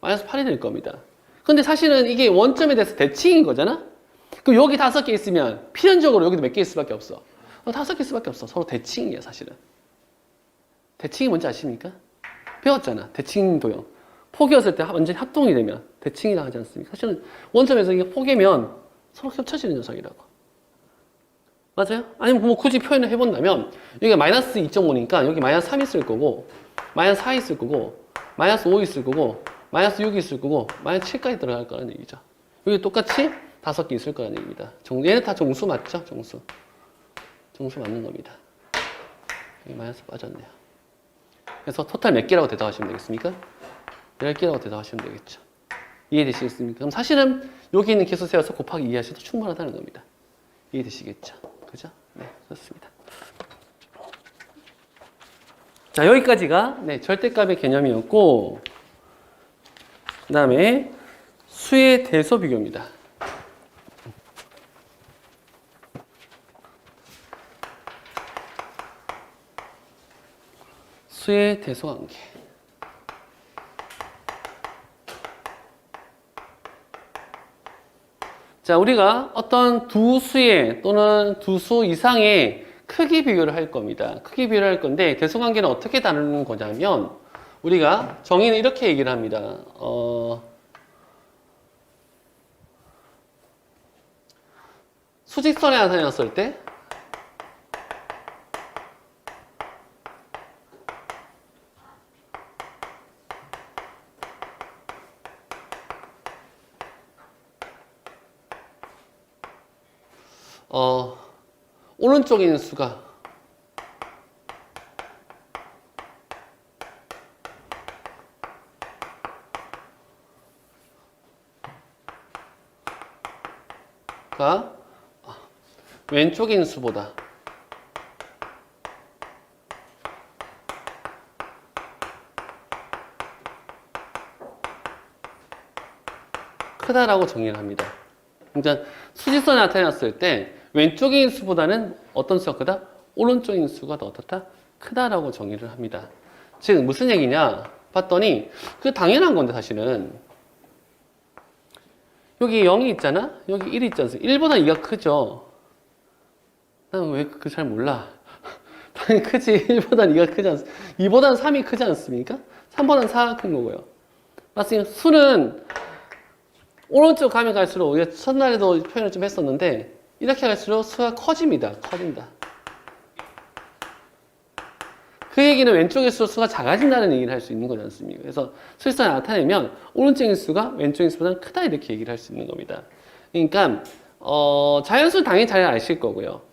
마이너스 8이 될 겁니다. 근데 사실은 이게 원점에 대해서 대칭인 거잖아? 그럼 여기 5개 있으면 필연적으로 여기도 몇 개 있을 수밖에 없어. 5개 있을 수밖에 없어. 서로 대칭이야 사실은. 대칭이 뭔지 아십니까? 배웠잖아. 대칭 도형. 폭이었을 때 완전히 합동이 되면 대칭이라고 하지 않습니까? 사실은 원점에서 이게 폭이면 서로 겹쳐지는 녀석이라고. 맞아요? 아니면 뭐 굳이 표현을 해본다면 여기가 마이너스 2.5니까 여기 마이너스 3 있을 거고 마이너스 4 있을 거고 마이너스 5 있을 거고 마이너스 6 있을 거고 마이너스 7까지 들어갈 거라는 얘기죠. 여기 똑같이 5개 있을 거라는 얘기입니다. 얘는 다 정수 맞죠? 정수. 정수 맞는 겁니다. 여기 마이너스 빠졌네요. 그래서 토탈 몇 개라고 대답하시면 되겠습니까? 10개라고 대답하시면 되겠죠. 이해되시겠습니까? 그럼 사실은 여기 있는 개수 세워서 곱하기 2 하셔도 충분하다는 겁니다. 이해되시겠죠? 그죠? 네, 좋습니다. 자, 여기까지가 네, 절대값의 개념이었고 그 다음에 수의 대소 비교입니다. 수의 대소 관계. 자, 우리가 어떤 두 수의 또는 두 수 이상의 크기 비교를 할 겁니다. 크기 비교를 할 건데 대소 관계는 어떻게 다루는 거냐면 우리가 정의는 이렇게 얘기를 합니다. 수직선에 나타났을 때 오른쪽에 있는 수가 왼쪽에 있는 수보다 크다라고 정의를 합니다. 그러니까 수직선에 나타났을 때 왼쪽에 있는 수보다는 어떤 수가 크다? 오른쪽에 있는 수가 더 어떻다? 크다라고 정의를 합니다. 즉 무슨 얘기냐 봤더니 그 당연한 건데 사실은 여기 0이 있잖아? 여기 1이 있지 않습니까? 1보다 2가 크죠? 난 왜 그 잘 몰라. 당연히 크지. 1보다 2가 크지 않습니까? 2보다는 3이 크지 않습니까? 3보다는 4가 큰 거고요. 맞습니까? 수는 오른쪽 가면 갈수록 우리가 첫날에도 표현을 좀 했었는데 이렇게 갈수록 수가 커집니다. 커진다. 그 얘기는 왼쪽일수록 수가 작아진다는 얘기를 할 수 있는 거지 않습니까? 그래서 수직선을 나타내면 오른쪽의 수가 왼쪽의 수보다 크다 이렇게 얘기를 할 수 있는 겁니다. 그러니까 자연수는 당연히 잘 아실 거고요.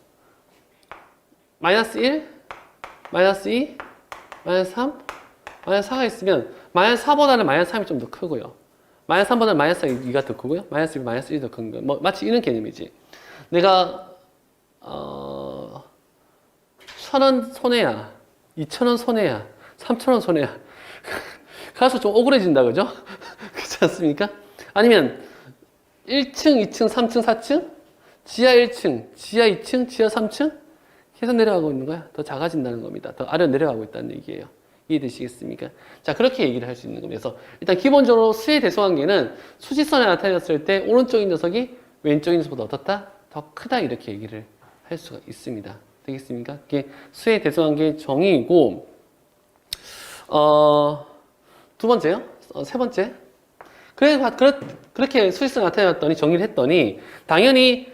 마이너스 1, 마이너스 2, 마이너스 3, 마이너스 4가 있으면 마이너스 4보다는 마이너스 3이 좀 더 크고요. 마이너스 3보다는 마이너스 2가 더 크고요. 마이너스 2, 마이너스 1이 더 큰 거. 뭐 마치 이런 개념이지. 내가 1,000원 손해야, 2,000원 손해야, 3,000원 손해야. 가서 좀 억울해진다, 그죠? 그렇지 않습니까? 아니면 1층, 2층, 3층, 4층, 지하 1층, 지하 2층, 지하 3층 계속 내려가고 있는 거야. 더 작아진다는 겁니다. 더 아래로 내려가고 있다는 얘기예요. 이해되시겠습니까? 자, 그렇게 얘기를 할 수 있는 겁니다. 그래서 일단 기본적으로 수의 대소관계는 수직선에 나타났을 때 오른쪽인 녀석이 왼쪽인 녀석보다 어떻다? 더 크다 이렇게 얘기를 할 수가 있습니다. 되겠습니까? 그게 수의 대소관계의 정의이고 두 번째요? 세 번째. 그렇게 수직선에 나타났더니 정의를 했더니 당연히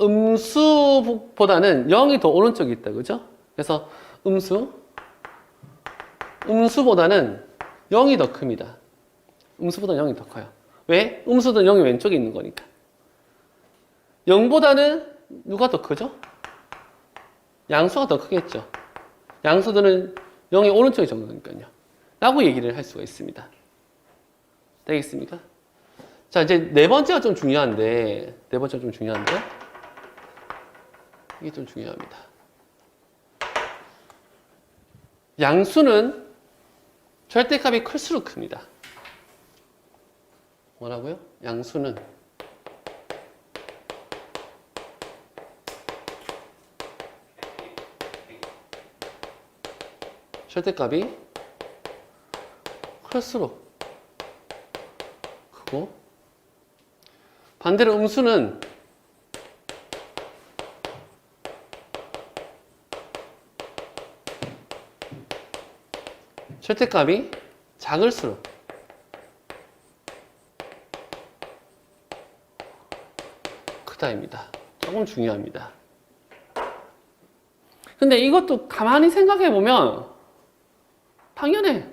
음수보다는 0이 더 오른쪽에 있다. 그죠? 그래서 음수 음수보다는 0이 더 큽니다. 음수보다 0이 더 커요. 왜? 음수는 0이 왼쪽에 있는 거니까. 0보다는 누가 더 크죠? 양수가 더 크겠죠. 양수들은 0이 오른쪽에 적는 거니까요. 라고 얘기를 할 수가 있습니다. 되겠습니까? 자, 이제 네 번째가 좀 중요한데, 이게 좀 중요합니다. 양수는 절대값이 클수록 큽니다. 뭐라고요? 양수는 절대값이 클수록 크고, 반대로 음수는 절대값이 작을수록 크다입니다. 조금 중요합니다. 근데 이것도 가만히 생각해 보면 당연해.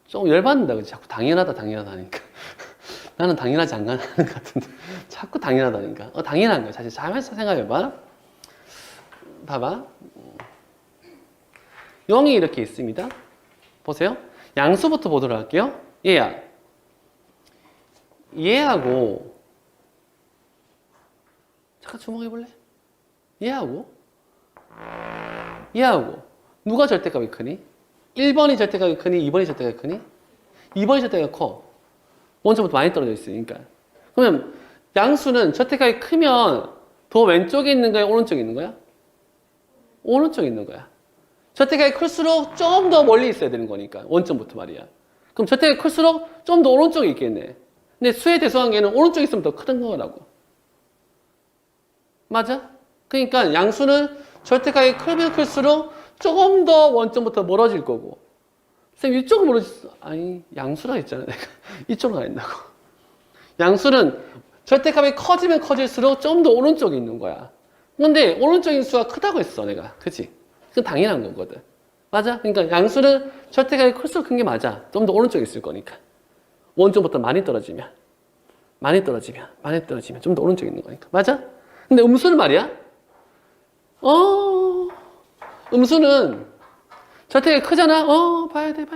좀 열받는다. 그치? 자꾸 당연하다 하니까. 나는 당연하지 않는 것 같은데. 자꾸 당연하다니까. 당연한 거야. 사실 잘 생각해봐. 봐봐. 0이 이렇게 있습니다. 보세요. 양수부터 보도록 할게요. 얘하고 잠깐 주목해 볼래? 얘하고 누가 절대값이 크니? 1번이 절대값이 크니? 2번이 절대값이 크니? 2번이 절대값이 커. 원점부터 많이 떨어져 있으니까. 그러면 양수는 절대값이 크면 더 왼쪽에 있는 거야? 오른쪽에 있는 거야? 오른쪽에 있는 거야. 절대값이 클수록 좀 더 멀리 있어야 되는 거니까. 원점부터 말이야. 그럼 절대값이 클수록 좀 더 오른쪽에 있겠네. 근데 수의 대소관계는 오른쪽에 있으면 더 크던 거라고. 맞아? 그러니까 양수는 절대값이 크면 클수록 조금 더 원점부터 멀어질 거고. 선생님 이쪽으로 멀어졌어. 아니 양수라 했잖아 내가. 이쪽으로 가야된다고. 양수는 절대값이 커지면 커질수록 좀 더 오른쪽에 있는 거야. 근데 오른쪽인 수가 크다고 했어 내가. 그치? 그건 당연한 거거든. 맞아? 그러니까 양수는 절대값이 클수록 큰 게 맞아. 좀 더 오른쪽에 있을 거니까. 원점부터 많이 떨어지면 좀 더 오른쪽에 있는 거니까. 맞아? 근데 음수는 말이야? 음수는 절대값이 크잖아? 봐야 돼.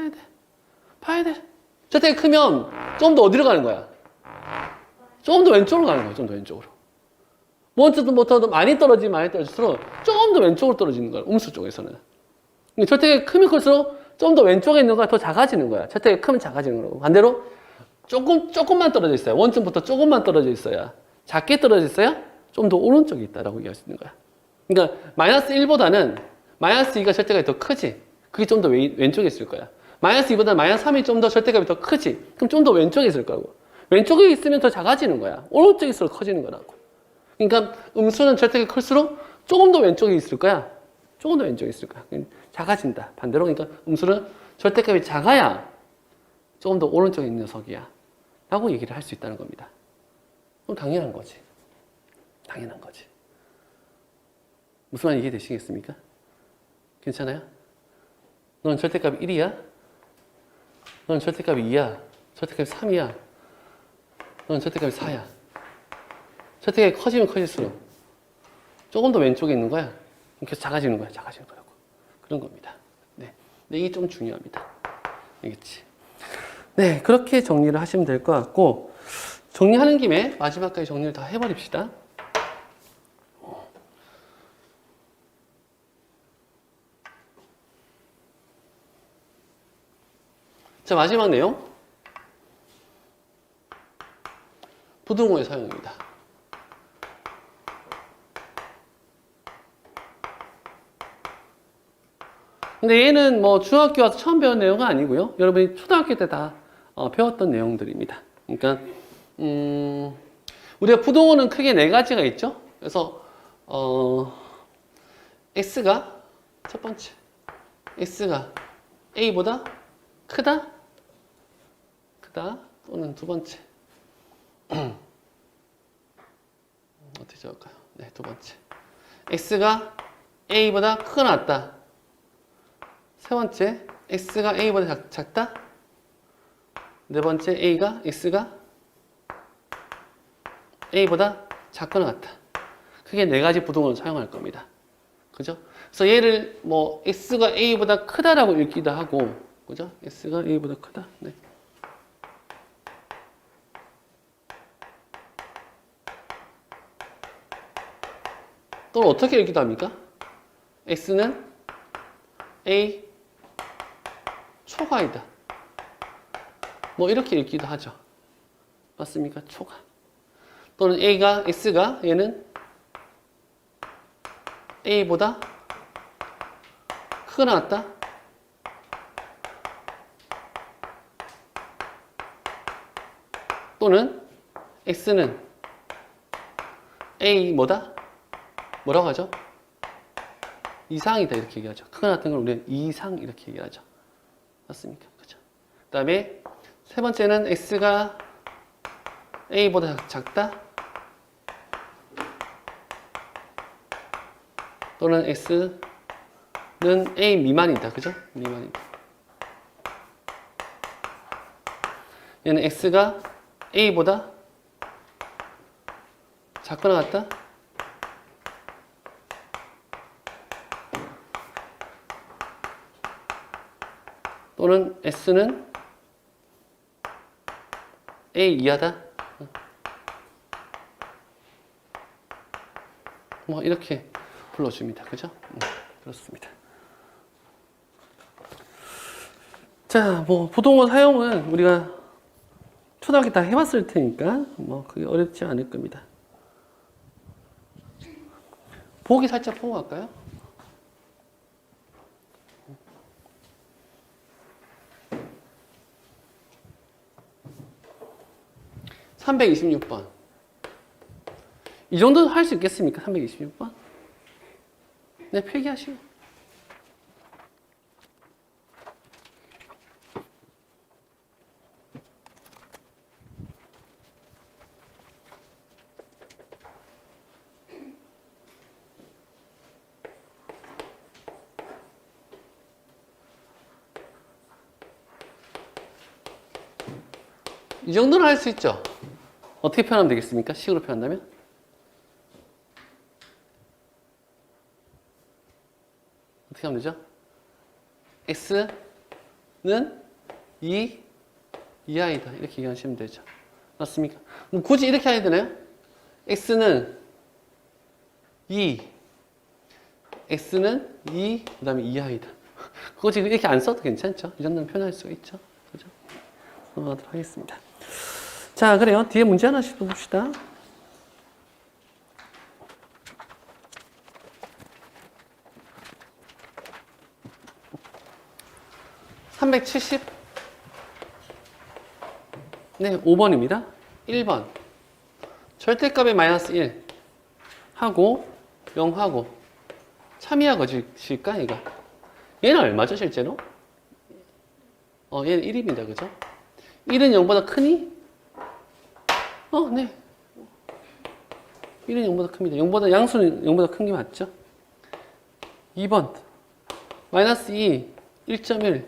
절대값이 크면 좀 더 어디로 가는 거야? 좀 더 왼쪽으로 가는 거야, 좀 더 왼쪽으로. 원점부터 많이 떨어질수록 좀 더 왼쪽으로 떨어지는 거야, 음수 쪽에서는. 절대값이 크면 클수록 좀 더 왼쪽에 있는 거가 더 작아지는 거야. 절대값이 크면 작아지는 거고. 반대로 조금만 떨어져 있어야, 원점부터 조금만 떨어져 있어야, 작게 떨어져 있어야 좀 더 오른쪽에 있다라고 얘기할 수 있는 거야. 그러니까 마이너스 1보다는 마이너스 2가 절대값이 더 크지. 그게 좀 더 왼쪽에 있을 거야. 마이너스 2보다 마이너스 3이 좀 더 절대값이 더 크지. 그럼 좀 더 왼쪽에 있을 거고. 왼쪽에 있으면 더 작아지는 거야. 오른쪽에 있을수록 커지는 거라고. 그러니까 음수는 절대값이 클수록 조금 더 왼쪽에 있을 거야. 작아진다. 반대로 그러니까 음수는 절대값이 작아야 조금 더 오른쪽에 있는 녀석이야. 라고 얘기를 할 수 있다는 겁니다. 그럼 당연한 거지. 무슨 말인지 이해되시겠습니까? 괜찮아요? 넌 절대값이 1이야? 넌 절대값이 2야? 절대값이 3이야? 넌 절대값이 4야? 절대값이 커지면 커질수록 조금 더 왼쪽에 있는 거야. 계속 작아지는 거라고. 그런 겁니다. 네. 근데 이게 좀 중요합니다. 알겠지? 네. 그렇게 정리를 하시면 될 것 같고, 정리하는 김에 마지막까지 정리를 다 해버립시다. 자, 마지막 내용. 부등호의 사용입니다. 근데 얘는 뭐 중학교 와서 처음 배운 내용은 아니고요. 여러분이 초등학교 때 다 배웠던 내용들입니다. 그러니까 우리가 부등호는 크게 네 가지가 있죠. 그래서 x가 첫 번째, x가 a보다 크다 또는 두 번째. 어떻게 적을까요? 네, 두 번째. x가 a보다 크거나 같다. 세 번째, x가 a보다 작다? 네 번째, x가 a보다 작거나 같다. 크게 네 가지 부동을 사용할 겁니다. 그죠? 그래서 얘를 뭐 x가 a보다 크다라고 읽기도 하고, 그죠? x가 a보다 크다. 네. 또는 어떻게 읽기도 합니까? x는 a 초과이다. 뭐 이렇게 읽기도 하죠. 맞습니까? 초과. 또는 x가 얘는 a보다 크거나 같다. 또는 x는 a 뭐라고 하죠? 이상이다 이렇게 얘기하죠. 크거나 같은 걸 우리는 이상 이렇게 얘기하죠. 맞습니까? 그죠? 그 다음에 세 번째는 x가 a보다 작다. 또는 x는 a 미만이다. 그죠? 미만이다. 얘는 x가 a보다 작거나 같다. 또는 s는 a 이하다. 뭐 이렇게 불러줍니다. 그죠? 그렇습니다. 자, 뭐 부동어 사용은 우리가 초등학교 다 해봤을 테니까 뭐 그게 어렵지 않을 겁니다. 보기 살짝 보고 갈까요? (326번) 이 정도는 할 수 있겠습니까? 326번? 네, 필기하시고. 이 정도는 할 수 있죠. 어떻게 표현하면 되겠습니까? 식으로 표현한다면? 어떻게 하면 되죠? x는 2 이하이다. 이렇게 얘기하시면 되죠. 맞습니까? 그럼 굳이 이렇게 해야 되나요? x는 2, x는 2, 그 다음에 이하이다. 그거 지금 이렇게 안 써도 괜찮죠? 이 정도는 표현할 수가 있죠. 그죠? 넘어가도록 하겠습니다. 자, 그래요. 뒤에 문제 하나씩 또 봅시다. (370) 네, 5번입니다. 1번 절대값의 마이너스 1 하고 0 하고 참이야 거짓일까 얘가? 얘는 얼마죠 실제로? 얘는 1입니다. 그죠? 1은 0보다 크니? 네. 1은 0보다 큽니다. 0보다, 양수는 0보다 큰 게 맞죠? 2번. 마이너스 2, 1.1.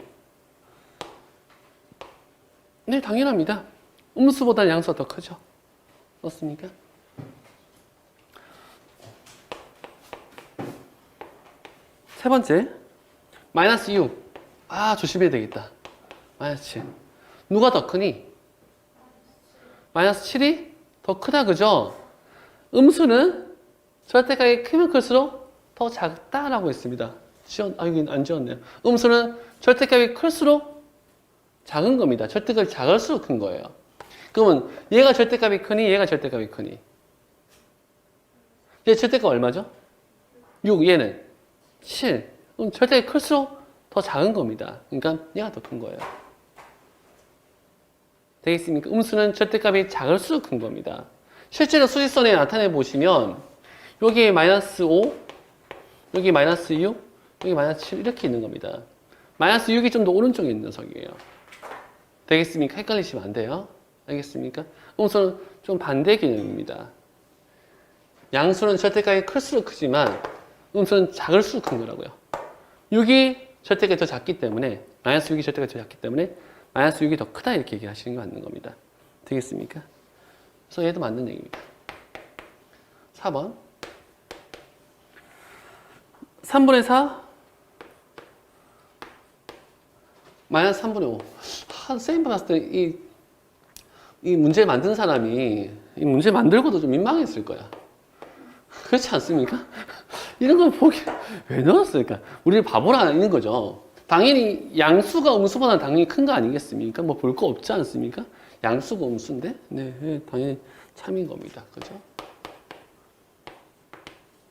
네, 당연합니다. 음수보다 양수가 더 크죠? 맞습니까? 세 번째. 마이너스 6. 조심해야 되겠다. 마이너스 7. 누가 더 크니? 마이너스 7이 더 크다, 그죠? 음수는 절대값이 크면 클수록 더 작다라고 했습니다. 여기 안 지웠네요. 음수는 절대값이 클수록 작은 겁니다. 절대값이 작을수록 큰 거예요. 그러면 얘가 절대값이 크니, 얘가 절대값이 크니? 얘 절대값 얼마죠? 6, 얘는 7. 그럼 절대값이 클수록 더 작은 겁니다. 그러니까 얘가 더 큰 거예요. 되겠습니까? 음수는 절대값이 작을수록 큰 겁니다. 실제로 수직선에 나타내 보시면 여기 마이너스 5, 여기 마이너스 6, 여기 마이너스 7 이렇게 있는 겁니다. 마이너스 6이 좀 더 오른쪽에 있는 녀석이에요. 되겠습니까? 헷갈리시면 안 돼요. 알겠습니까? 음수는 좀 반대 개념입니다. 양수는 절대값이 클수록 크지만 음수는 작을수록 큰 거라고요. 6이 절대값이 더 작기 때문에 마이너스 6이 절대값이 더 작기 때문에 마이너스 6이 더 크다 이렇게 얘기하시는 게 맞는 겁니다. 되겠습니까? 그래서 얘도 맞는 얘기입니다. 4번 3분의 4 마이너스 3분의 5 선생님 봤을 때 이 문제 만든 사람이 이 문제 만들고도 좀 민망했을 거야. 그렇지 않습니까? 이런 걸 보기 왜 넣었을까? 우리를 바보라는 거죠. 당연히 양수가 음수보다 당연히 큰 거 아니겠습니까? 뭐 볼 거 없지 않습니까? 양수가 음수인데? 네, 당연히 참인 겁니다. 그죠?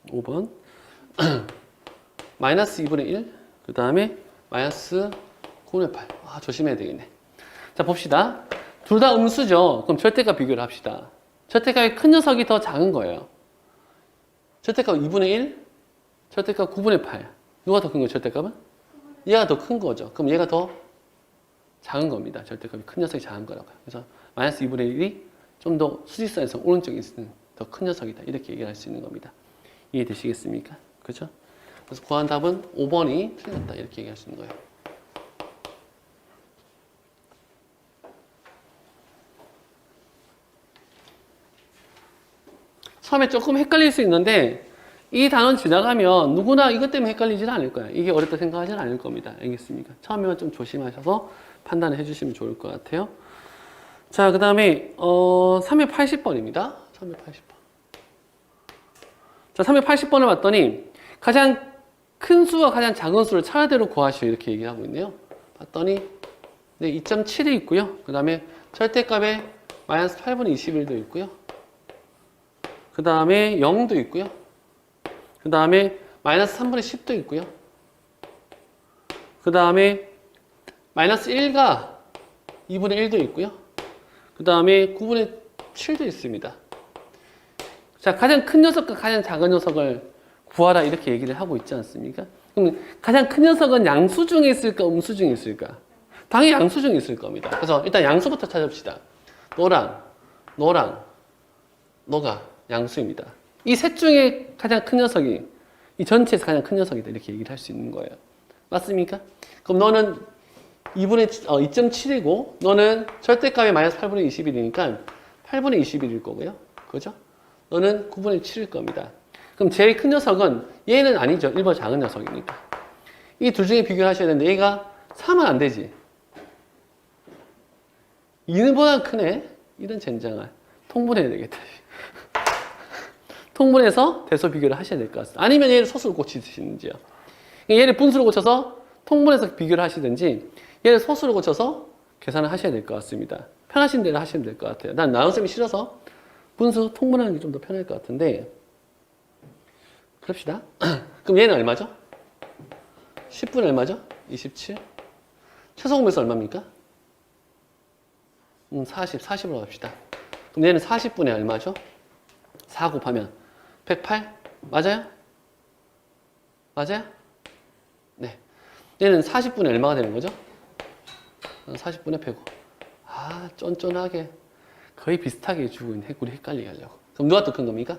5번 마이너스 2분의 1, 그 다음에 마이너스 9분의 8. 아, 조심해야 되겠네. 자, 봅시다. 둘 다 음수죠. 그럼 절대값 비교를 합시다. 절대값이 큰 녀석이 더 작은 거예요. 절대값 2분의 1, 절대값 9분의 8. 누가 더 큰 거예요, 절대값은? 얘가 더 큰 거죠. 그럼 얘가 더 작은 겁니다. 절대값이 큰 녀석이 작은 거라고요. 그래서 마이너스 2분의 1이 좀 더 수직선에서 오른쪽에 있는 더 큰 녀석이다. 이렇게 얘기를 할 수 있는 겁니다. 이해되시겠습니까? 그렇죠? 그래서 구한 답은 5번이 틀렸다. 이렇게 얘기할 수 있는 거예요. 처음에 조금 헷갈릴 수 있는데 이 단원 지나가면 누구나 이것 때문에 헷갈리지는 않을 거예요. 이게 어렵다 생각하지는 않을 겁니다. 알겠습니까? 처음에만 좀 조심하셔서 판단을 해주시면 좋을 것 같아요. 자, 그 다음에 380번입니다. 380번. 자, 380번을 봤더니 가장 큰 수와 가장 작은 수를 차례대로 구하시오 이렇게 얘기하고 있네요. 봤더니 네, 2.7이 있고요. 그 다음에 절대값에 마이너스 8분의 21도 있고요. 그 다음에 0도 있고요. 그 다음에 마이너스 3분의 10도 있고요. 그 다음에 마이너스 1과 2분의 1도 있고요. 그 다음에 9분의 7도 있습니다. 자, 가장 큰 녀석과 가장 작은 녀석을 구하라 이렇게 얘기를 하고 있지 않습니까? 그럼 가장 큰 녀석은 양수 중에 있을까, 음수 중에 있을까? 당연히 양수 중에 있을 겁니다. 그래서 일단 양수부터 찾읍시다. 너가 양수입니다. 이 셋 중에 가장 큰 녀석이 이 전체에서 가장 큰 녀석이다 이렇게 얘기를 할 수 있는 거예요. 맞습니까? 그럼 너는 2.7이고 너는 절대값이 마이너스 8분의 21이니까 8분의 21일 거고요. 그죠? 너는 9분의 7일 겁니다. 그럼 제일 큰 녀석은 얘는 아니죠. 1번 작은 녀석이니까. 이 둘 중에 비교를 하셔야 되는데 얘가 3은 안 되지. 2는보다 크네. 이런 젠장을 통분해야 되겠다. 통분해서 대소 비교를 하셔야 될 것 같습니다. 아니면 얘를 소수로 고치시는지요. 얘를 분수로 고쳐서 통분해서 비교를 하시든지 얘를 소수로 고쳐서 계산을 하셔야 될 것 같습니다. 편하신 대로 하시면 될 것 같아요. 난 나눗셈이 싫어서 분수 통분하는 게 좀 더 편할 것 같은데 그럽시다. 그럼 얘는 얼마죠? 10분의 얼마죠? 27. 최소 공배수 얼마입니까? 40으로 합시다. 그럼 얘는 40분의 얼마죠? 4 곱하면 108? 맞아요? 맞아요? 네. 얘는 40분의 얼마가 되는 거죠? 40분의 105. 아, 쫀쫀하게 거의 비슷하게 주고 있는 우리 헷갈리게 하려고. 그럼 누가 더 큰 겁니까?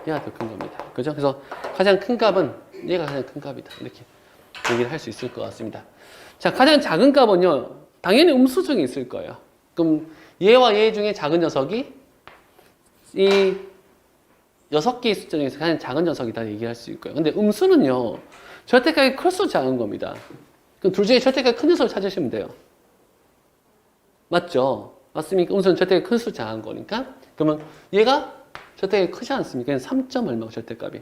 얘가 더 큰 겁니다. 그죠? 그래서 가장 큰 값은 얘가 가장 큰 값이다. 이렇게 얘기를 할 수 있을 것 같습니다. 자, 가장 작은 값은요, 당연히 음수 중에 있을 거예요. 그럼 얘와 얘 중에 작은 녀석이 이 6개의 숫자 중에서 가장 작은 녀석이다 얘기할 수 있고요. 근데 음수는요, 절대값이 클수록 작은 겁니다. 그럼 둘 중에 절대값이 큰 녀석을 찾으시면 돼요. 맞죠? 맞습니까? 음수는 절대값이 클수록 작은 거니까. 그러면 얘가 절대값이 크지 않습니까? 얘는 3점 얼마고 절대값이.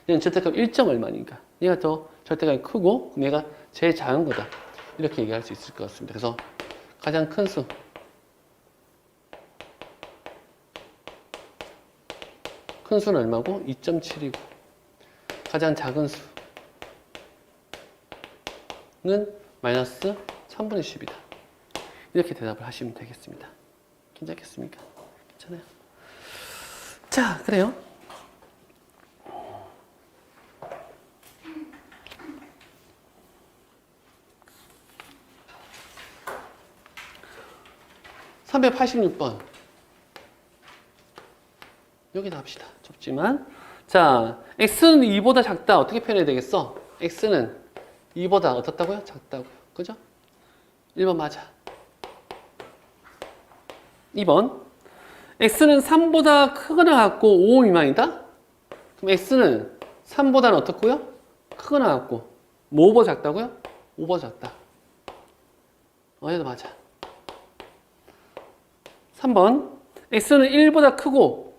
얘는 절대값 1점 얼마니까. 얘가 더 절대값이 크고 그럼 얘가 제일 작은 거다. 이렇게 얘기할 수 있을 것 같습니다. 그래서 가장 큰 수. 큰 수는 얼마고? 2.7이고 가장 작은 수는 마이너스 3분의 10이다. 이렇게 대답을 하시면 되겠습니다. 괜찮겠습니까? 괜찮아요? 자, 그래요. (386번) 여기다 합시다. 좁지만. 자, x는 2보다 작다. 어떻게 표현해야 되겠어? x는 2보다 어떻다고요? 작다고요. 그죠? 1번 맞아. 2번. x는 3보다 크거나 같고 5 미만이다? 그럼 x는 3보다는 어떻고요? 크거나 같고 뭐 5보다 작다고요? 5보다 작다. 얘도 맞아. 3번. x는 1보다 크고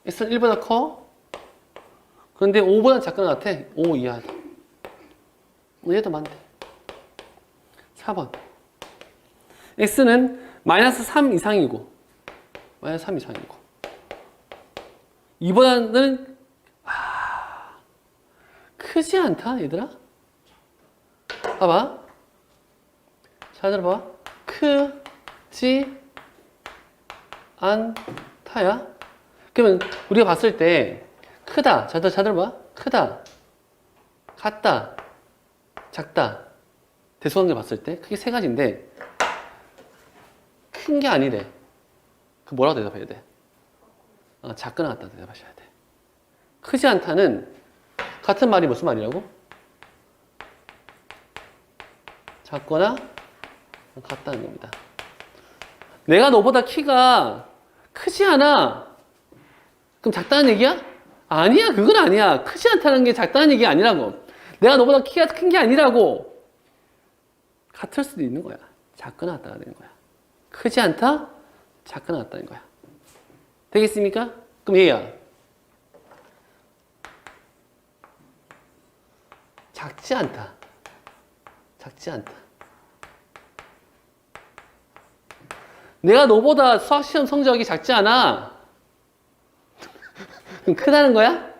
x는 1보다 커. 그런데 5보다 작거나 같아. 5 이하다. 얘도 맞네. 4번. x는 마이너스 3 이상이고 마이너스 3 이상이고 2보다는 크지 않다 얘들아. 봐봐. 잘 들어봐. 크지 않다야. 그러면 우리가 봤을 때 크다. 잘 들어봐. 크다. 같다. 작다. 대수관계 봤을 때 크게 세 가지인데 큰 게 아니래. 그 뭐라고 대답해야 돼? 작거나 같다 대답하셔야 돼. 크지 않다는 같은 말이 무슨 말이라고? 작거나 같다는 겁니다. 내가 너보다 키가 크지 않아. 그럼 작다는 얘기야? 아니야, 그건 아니야. 크지 않다는 게 작다는 얘기 아니라고. 내가 너보다 키가 큰 게 아니라고. 같을 수도 있는 거야. 작거나 같다가 되는 거야. 크지 않다? 작거나 같다는 거야. 되겠습니까? 그럼 얘야. 작지 않다. 작지 않다. 내가 너보다 수학시험 성적이 작지 않아. 그럼 크다는 거야?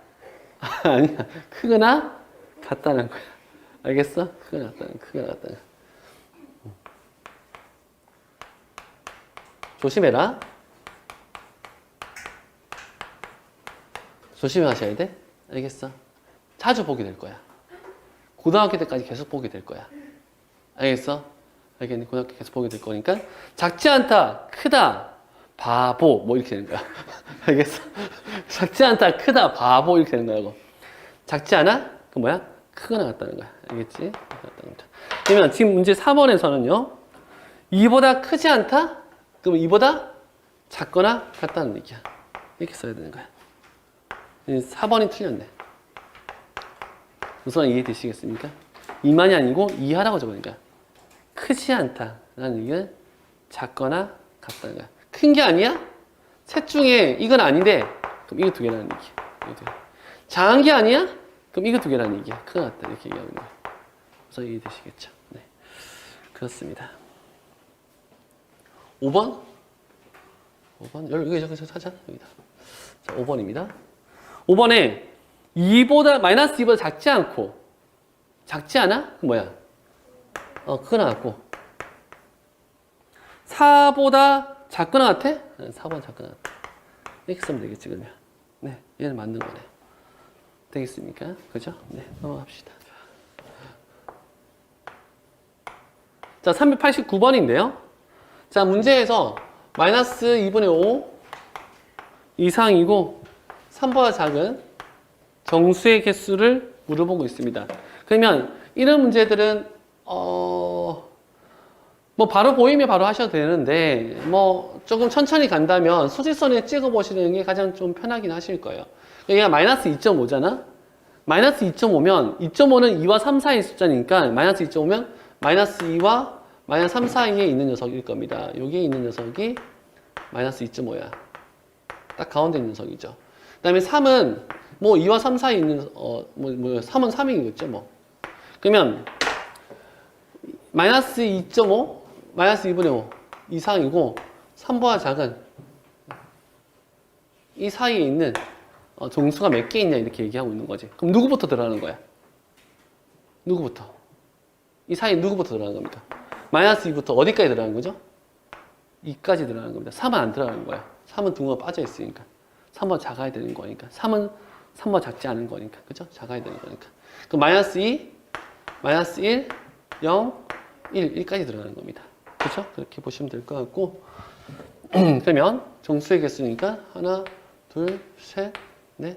아니야. 크거나 같다는 거야. 알겠어? 크거나 같다는 거야. 조심해라. 조심하셔야 돼. 알겠어? 자주 보게 될 거야. 고등학교 때까지 계속 보게 될 거야. 알겠어? 알겠니? 고등학교 계속 보게 될 거니까 작지 않다, 크다, 바보 뭐 이렇게 되는 거야. 알겠어? 작지 않다, 크다, 바보 이렇게 되는 거라고. 작지 않아? 그 뭐야? 크거나 같다는 거야. 알겠지? 그러면 지금 문제 4번에서는요. 2보다 크지 않다? 그럼 2보다 작거나 같다는 얘기야. 이렇게 써야 되는 거야. 4번이 틀렸네. 우선 이해되시겠습니까? 2만이 아니고 이하라고 적으니까 크지 않다라는 얘기는 작거나 같다는 거야. 큰 게 아니야? 셋 중에 이건 아닌데 그럼 이거 두 개라는 얘기야. 작은 게 아니야? 그럼 이거 두 개라는 얘기야. 크거나 같다 이렇게 얘기하는 거야. 우선 이해되시겠죠? 네, 그렇습니다. 5번? 5번? 여기 찾아. 여기다. 자, 5번입니다. 5번에 2보다, 마이너스 2보다 작지 않고, 작지 않아? 그 뭐야? 크거나 같고. 4보다 작거나 같아? 4보다 작거나 같아. 이렇게 쓰면 되겠지, 그러면. 네, 얘는 맞는 거네. 되겠습니까? 그죠? 네, 넘어갑시다. 자, 389번인데요. 자, 문제에서 마이너스 2분의 5 이상이고 3보다 작은 정수의 개수를 물어보고 있습니다. 그러면 이런 문제들은 뭐 바로 보이면 바로 하셔도 되는데 뭐 조금 천천히 간다면 소지선에 찍어 보시는 게 가장 좀 편하긴 하실 거예요. 여기가 마이너스 2.5잖아. 마이너스 2.5면 2.5는 2와 3 사이 숫자니까 마이너스 2.5면 마이너스 2와 마이너스 3 사이에 있는 녀석일 겁니다. 여기에 있는 녀석이 마이너스 2.5야. 딱 가운데 있는 녀석이죠. 그 다음에 3은 뭐 2와 3 사이에 있는 3은 3이겠죠 뭐. 그러면 마이너스 2.5 마이너스 2분의 5 이상이고 3보다 작은 이 사이에 있는 정수가 몇 개 있냐 이렇게 얘기하고 있는 거지. 그럼 누구부터 들어가는 거야? 누구부터? 이 사이에 누구부터 들어가는 겁니까? 마이너스 2부터 어디까지 들어가는 거죠? 2까지 들어가는 겁니다. 3은 안 들어가는 거야. 3은 둥어가 빠져 있으니까. 3번 작아야 되는 거니까. 3은 3번 작지 않은 거니까. 그죠? 작아야 되는 거니까. 그럼 마이너스 2, 마이너스 1, 0, 1, 1까지 들어가는 겁니다. 그죠? 그렇게 보시면 될 것 같고. 그러면 정수의 개수니까 하나, 둘, 셋, 넷,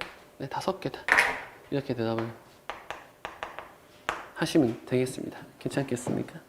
다섯 개다. 이렇게 대답을 하시면 되겠습니다. 괜찮겠습니까?